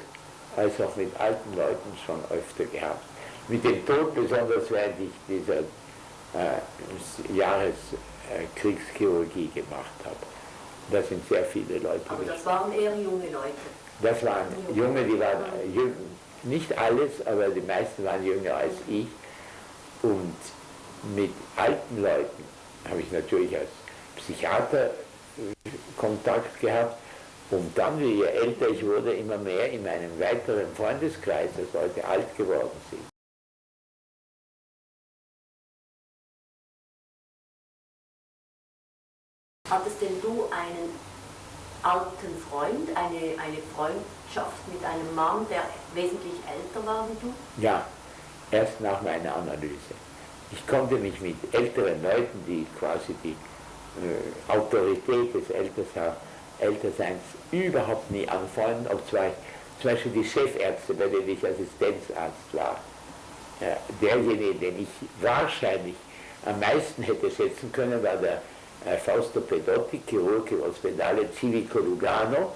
als auch mit alten Leuten schon öfter gehabt. Mit dem Tod besonders, während ich dieser Jahreskriegschirurgie gemacht habe. Da sind sehr viele Leute. Aber das waren eher junge Leute. Das waren Junge, die waren nicht alles, aber die meisten waren jünger als ich. Und mit alten Leuten habe ich natürlich als Psychiater Kontakt gehabt und dann, je älter ich wurde, immer mehr in meinem weiteren Freundeskreis, dass Leute alt geworden sind. Hattest denn du einen alten Freund, eine Freundschaft mit einem Mann, der wesentlich älter war wie du? Ja, erst nach meiner Analyse. Ich konnte mich mit älteren Leuten, die quasi die Autorität des Älterseins überhaupt nie anfreunden, ob zum Beispiel die Chefärzte, bei denen ich Assistenzarzt war. Derjenige, den ich wahrscheinlich am meisten hätte schätzen können, war der Fausto Pedotti, Chirurg im Ospedale Civico Lugano,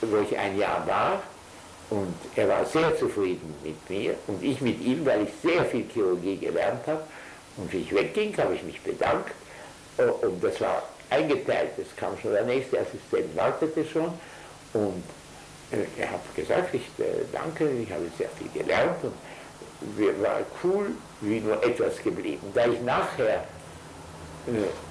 wo ich ein Jahr war, und er war sehr zufrieden mit mir und ich mit ihm, weil ich sehr viel Chirurgie gelernt habe. Und wie ich wegging, habe ich mich bedankt. Und das war eingeteilt, es kam schon der nächste Assistent, wartete schon, und er hat gesagt, ich danke, ich habe sehr viel gelernt und wir waren cool, wie nur etwas geblieben. Da ich nachher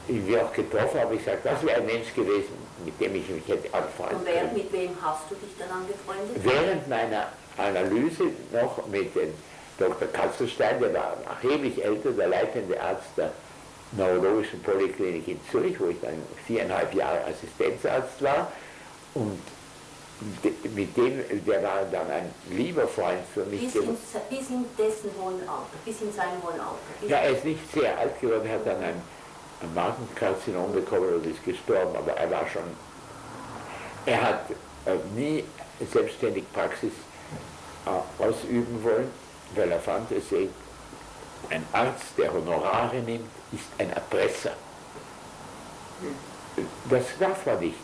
ihn auch getroffen habe, ich gesagt, das wäre ein Mensch gewesen, mit dem ich mich hätte anfreunden können. Und mit wem hast du dich dann angefreundet? Während meiner Analyse noch mit dem Dr. Katzelstein, der war erheblich älter, der leitende Arzt der Neurologischen Poliklinik in Zürich, wo ich dann 4,5 Jahre Assistenzarzt war, und mit dem, der war dann ein lieber Freund für mich. Bis in dessen hohen Alter, bis in seinem hohen Alter. Ja, er ist nicht sehr alt geworden, er hat dann ein Magenkarzinom bekommen und ist gestorben, aber er hat nie selbstständig Praxis ausüben wollen, weil er fand, ein Arzt, der Honorare nimmt, ist ein Erpresser. Das darf man nicht,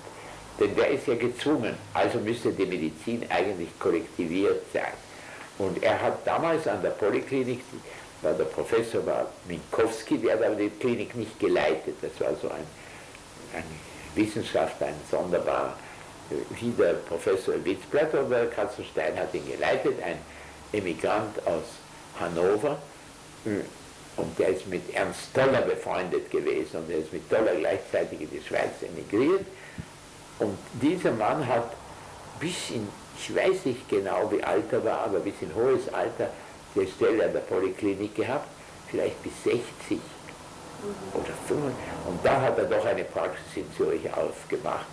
denn der ist ja gezwungen, also müsste die Medizin eigentlich kollektiviert sein. Und er hat damals an der Poliklinik, der Professor war Minkowski, der hat aber die Klinik nicht geleitet, das war so ein Wissenschaftler, ein sonderbarer wie der Professor Witzblatt, oder Katzenstein hat ihn geleitet, ein Emigrant aus Hannover, und der ist mit Ernst Toller befreundet gewesen und er ist mit Toller gleichzeitig in die Schweiz emigriert. Und dieser Mann hat bis in, ich weiß nicht genau wie alt er war, aber bis in hohes Alter die Stelle an der Poliklinik gehabt, vielleicht bis 60 oder 65. Und da hat er doch eine Praxis in Zürich aufgemacht.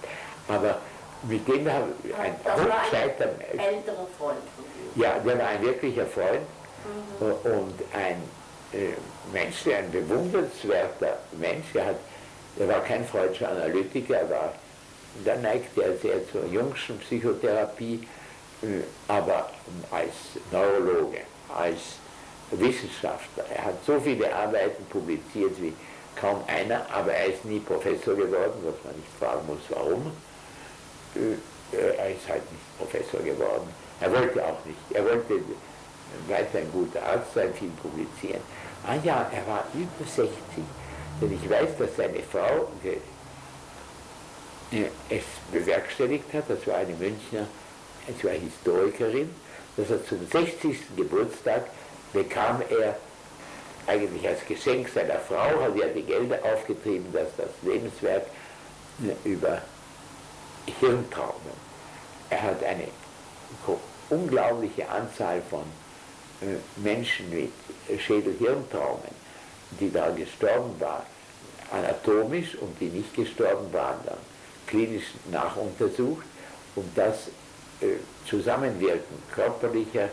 Aber mit dem war ein hochgescheiter älterer Freund von ihm. Ja, der war ein wirklicher Freund und ein Mensch, ein bewundernswerter Mensch. Er war kein freudscher Analytiker, da neigte er sehr zur jungschen Psychotherapie, aber als Neurologe, als Wissenschaftler. Er hat so viele Arbeiten publiziert wie kaum einer, aber er ist nie Professor geworden, was man nicht fragen muss, warum. Er ist halt nicht Professor geworden. Er wollte auch nicht. Er wollte weiter ein guter Arzt sein, viel publizieren. Ah ja, er war über 60, denn ich weiß, dass seine Frau es bewerkstelligt hat, das war eine Münchner, es war Historikerin, dass er zum 60. Geburtstag bekam er eigentlich als Geschenk seiner Frau, hat er die Gelder aufgetrieben, dass das Lebenswerk über Hirntraumen. Er hat eine unglaubliche Anzahl von Menschen mit Schädel-Hirntraumen, die da gestorben waren, anatomisch und die nicht gestorben waren, dann klinisch nachuntersucht, um das Zusammenwirken körperlicher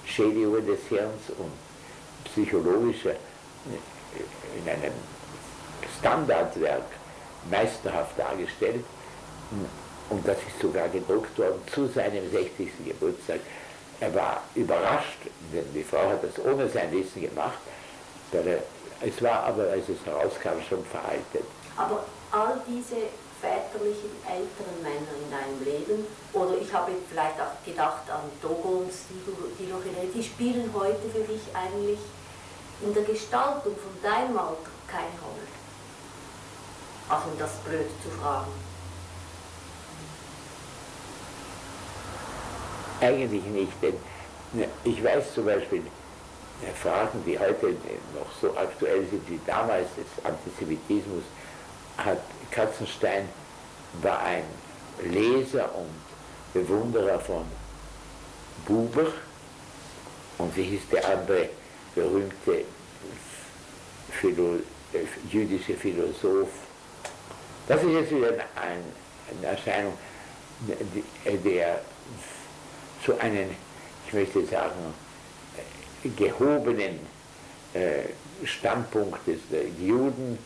Schädigungen des Hirns und psychologischer in einem Standardwerk meisterhaft dargestellt. Und das ist sogar gedruckt worden zu seinem 60. Geburtstag. Er war überrascht, denn die Frau hat das ohne sein Wissen gemacht. Es war aber, als es herauskam, schon veraltet. Aber all diese väterlichen älteren Männer in deinem Leben, oder ich habe vielleicht auch gedacht an Dogons, die spielen heute für dich eigentlich in der Gestaltung von deinem Alter keine Rolle. Also um das blöd zu fragen. Eigentlich nicht, denn ich weiß zum Beispiel, Fragen, die heute noch so aktuell sind wie damals des Antisemitismus, Katzenstein war ein Leser und Bewunderer von Buber und wie hieß der andere berühmte jüdische Philosoph. Das ist jetzt wieder eine Erscheinung, der so einen, ich möchte sagen, gehobenen Standpunkt des Juden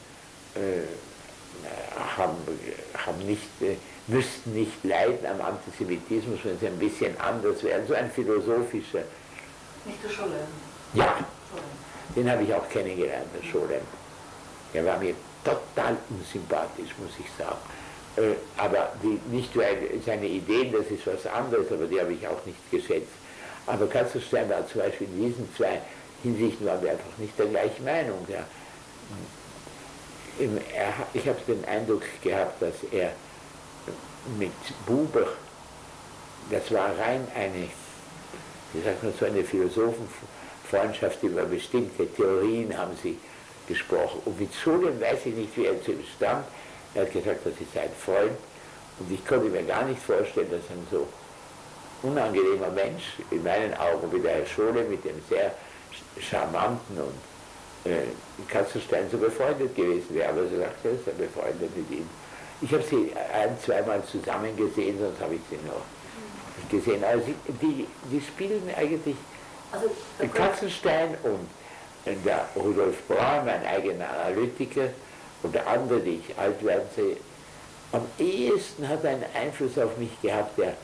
müssten nicht leiden am Antisemitismus, wenn sie ein bisschen anders wären. So ein philosophischer. Nicht der Scholem? Ja, den habe ich auch kennengelernt, der Scholem. Er war mir total unsympathisch, muss ich sagen. Aber nicht seine Ideen, das ist was anderes, aber die habe ich auch nicht geschätzt. Aber Katzenstein war zum Beispiel in diesen zwei Hinsichten waren wir einfach nicht der gleichen Meinung. Ja. Ich habe den Eindruck gehabt, dass er mit Buber, das war rein eine, wie sagt man, so eine Philosophenfreundschaft über bestimmte Theorien haben sie gesprochen. Und mit Scholem weiß ich nicht, wie er zu ihm stand. Er hat gesagt, das ist ein Freund. Und ich konnte mir gar nicht vorstellen, dass ein so unangenehmer Mensch, in meinen Augen wie der Herr Scholem mit dem sehr charmanten und Katzenstein so befreundet gewesen wäre, aber so sagt er, ist er befreundet mit ihm. Ich habe sie zweimal zusammen gesehen, sonst habe ich sie noch nicht gesehen. Also die spielen eigentlich, also, Katzenstein und der Rudolf Braun, mein eigener Analytiker, und der andere, die ich alt werden sehe, am ehesten hat einen Einfluss auf mich gehabt, der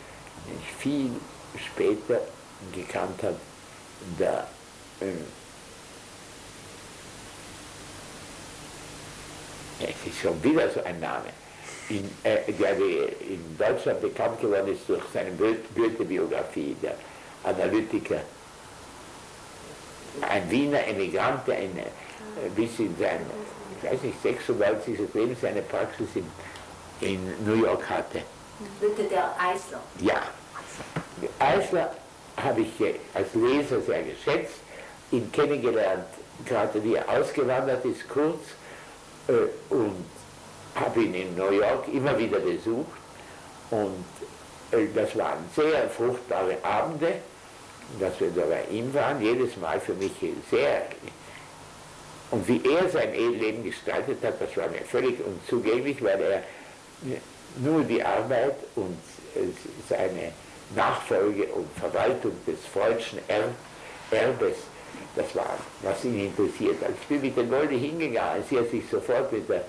mich viel später gekannt hat, der es ist schon wieder so ein Name, der in Deutschland bekannt geworden ist durch seine Goethe-Biografie, der Analytiker, ein Wiener Emigrant, der bis in sein, ich weiß nicht, 96. Leben seine Praxis in New York hatte. Der Eisler. Ja. Eisler habe ich als Leser sehr geschätzt, ihn kennengelernt, gerade wie er ausgewandert ist, kurz, und habe ihn in New York immer wieder besucht. Und das waren sehr fruchtbare Abende, dass wir da bei ihm waren, jedes Mal für mich sehr. Und wie er sein Leben gestaltet hat, das war mir völlig unzugänglich, weil er nur die Arbeit und seine Nachfolge und Verwaltung des freudschen Erbes, das war, was ihn interessiert. Also ich bin mit dem Goldi hingegangen, sie hat sich sofort mit der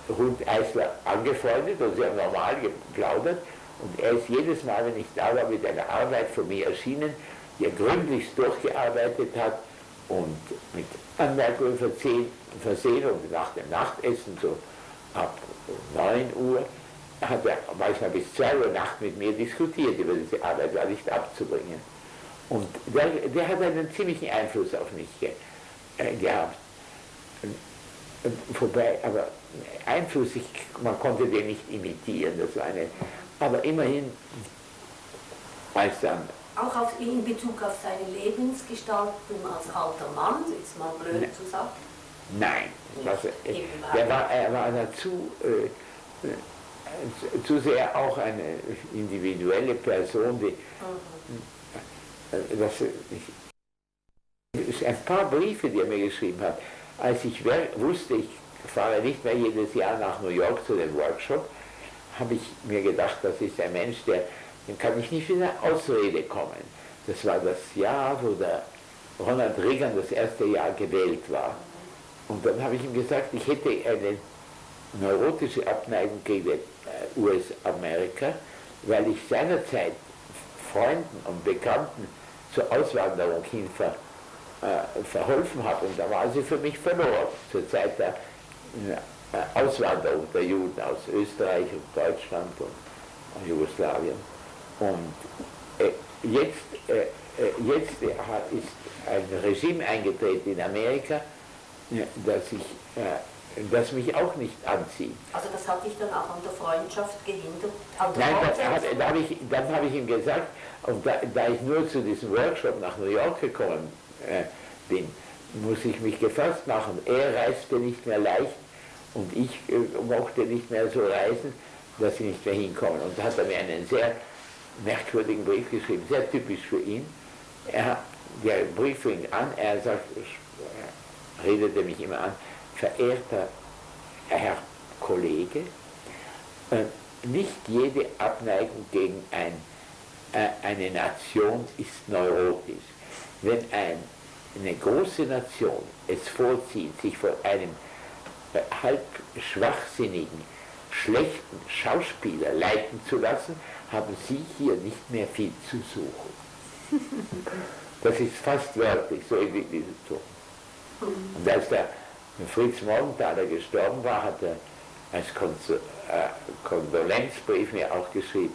Ruth Eisler angefreundet und sie haben normal geplaudert. Und er ist jedes Mal, wenn ich da war, mit einer Arbeit von mir erschienen, die er gründlichst durchgearbeitet hat und mit Anmerkungen versehen und nach dem Nachtessen, so ab 9 Uhr, hat er manchmal bis 2 Uhr Nacht mit mir diskutiert über diese Arbeit, war nicht abzubringen. Und der hat einen ziemlichen Einfluss auf mich gehabt. Wobei, aber Einfluss, man konnte den nicht imitieren, das war eine, aber immerhin, als dann... Auch in Bezug auf seine Lebensgestaltung als alter Mann, ist mal blöd zu sagen? Nein, er war dazu zu sehr auch eine individuelle Person, die ein paar Briefe, die er mir geschrieben hat, als ich wusste, ich fahre nicht mehr jedes Jahr nach New York zu dem Workshop, habe ich mir gedacht, das ist ein Mensch, dem kann ich nicht wieder Ausrede kommen. Das war das Jahr, wo der Ronald Reagan das erste Jahr gewählt war. Und dann habe ich ihm gesagt, ich hätte eine neurotische Abneigung gegen US-Amerika, weil ich seinerzeit Freunden und Bekannten zur Auswanderung hin verholfen habe. Und da war sie für mich verloren, zur Zeit der Auswanderung der Juden aus Österreich und Deutschland und Jugoslawien. Und jetzt ist ein Regime eingetreten in Amerika, das mich auch nicht anzieht. Also das hat dich dann auch an der Freundschaft gehindert? Nein, dann habe ich ihm gesagt, und da ich nur zu diesem Workshop nach New York gekommen bin, muss ich mich gefasst machen. Er reiste nicht mehr leicht und ich mochte nicht mehr so reisen, dass ich nicht mehr hinkomme. Und da hat er mir einen sehr merkwürdigen Brief geschrieben, sehr typisch für ihn. Der Brief fing an, er sagt, redete mich immer an, verehrter Herr Kollege, nicht jede Abneigung gegen eine Nation ist neurotisch. Wenn eine große Nation es vorzieht, sich von einem halb schwachsinnigen, schlechten Schauspieler leiten zu lassen, haben Sie hier nicht mehr viel zu suchen. Das ist fast wörtlich, so in diesem Ton. Und als der Fritz Morgenthaler gestorben war, hat er als Kondolenzbrief mir auch geschrieben,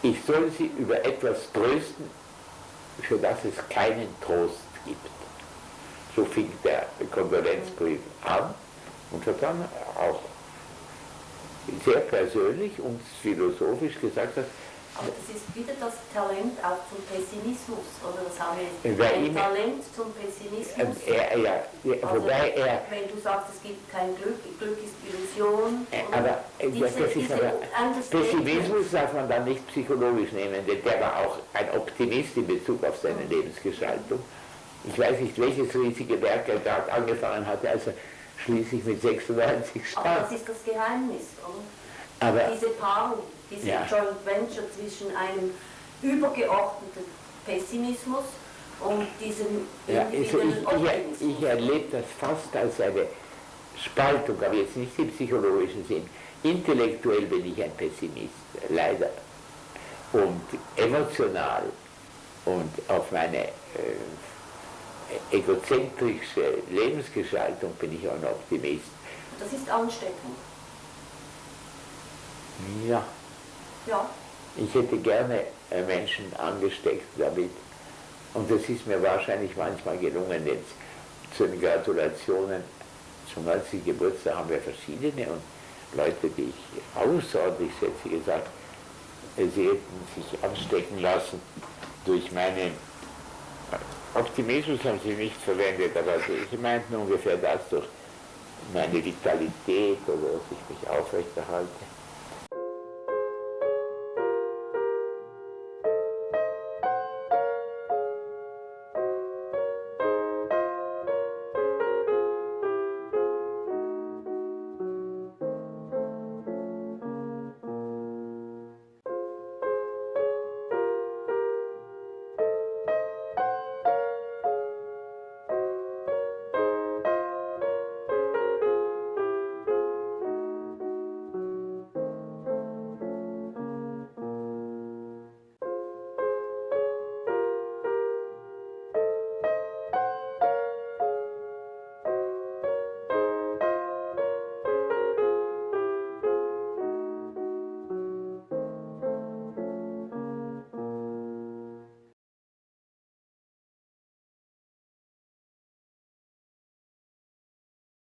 ich soll Sie über etwas trösten, für das es keinen Trost gibt. So fing der Kondolenzbrief an und hat dann auch sehr persönlich und philosophisch gesagt, dass aber das ist wieder das Talent auch zum Pessimismus, oder das haben wir ein Talent zum Pessimismus. Wobei er... Wenn du sagst, es gibt kein Glück, Glück ist Illusion. Aber Pessimismus darf man dann nicht psychologisch nehmen, denn der war auch ein Optimist in Bezug auf seine Lebensgestaltung. Ich weiß nicht, welches riesige Werk er dort angefangen hatte, als er schließlich mit 96 starb. Aber das ist das Geheimnis, oder? Aber diese Paarung, diese Joint Venture zwischen einem übergeordneten Pessimismus und diesem individuellen Optimismus. Ich erlebe das fast als eine Spaltung, aber jetzt nicht im psychologischen Sinn. Intellektuell bin ich ein Pessimist, leider. Und emotional und auf meine egozentrische Lebensgestaltung bin ich auch ein Optimist. Das ist ansteckend. Ja. Ja. Ich hätte gerne Menschen angesteckt damit. Und das ist mir wahrscheinlich manchmal gelungen. Jetzt zu den Gratulationen zum 90. Geburtstag haben wir verschiedene. Und Leute, die ich außerordentlich schätze, gesagt, sie hätten sich anstecken lassen durch meinen Optimismus, haben sie nicht verwendet, aber sie meinten ungefähr das, durch meine Vitalität oder dass ich mich aufrechterhalte.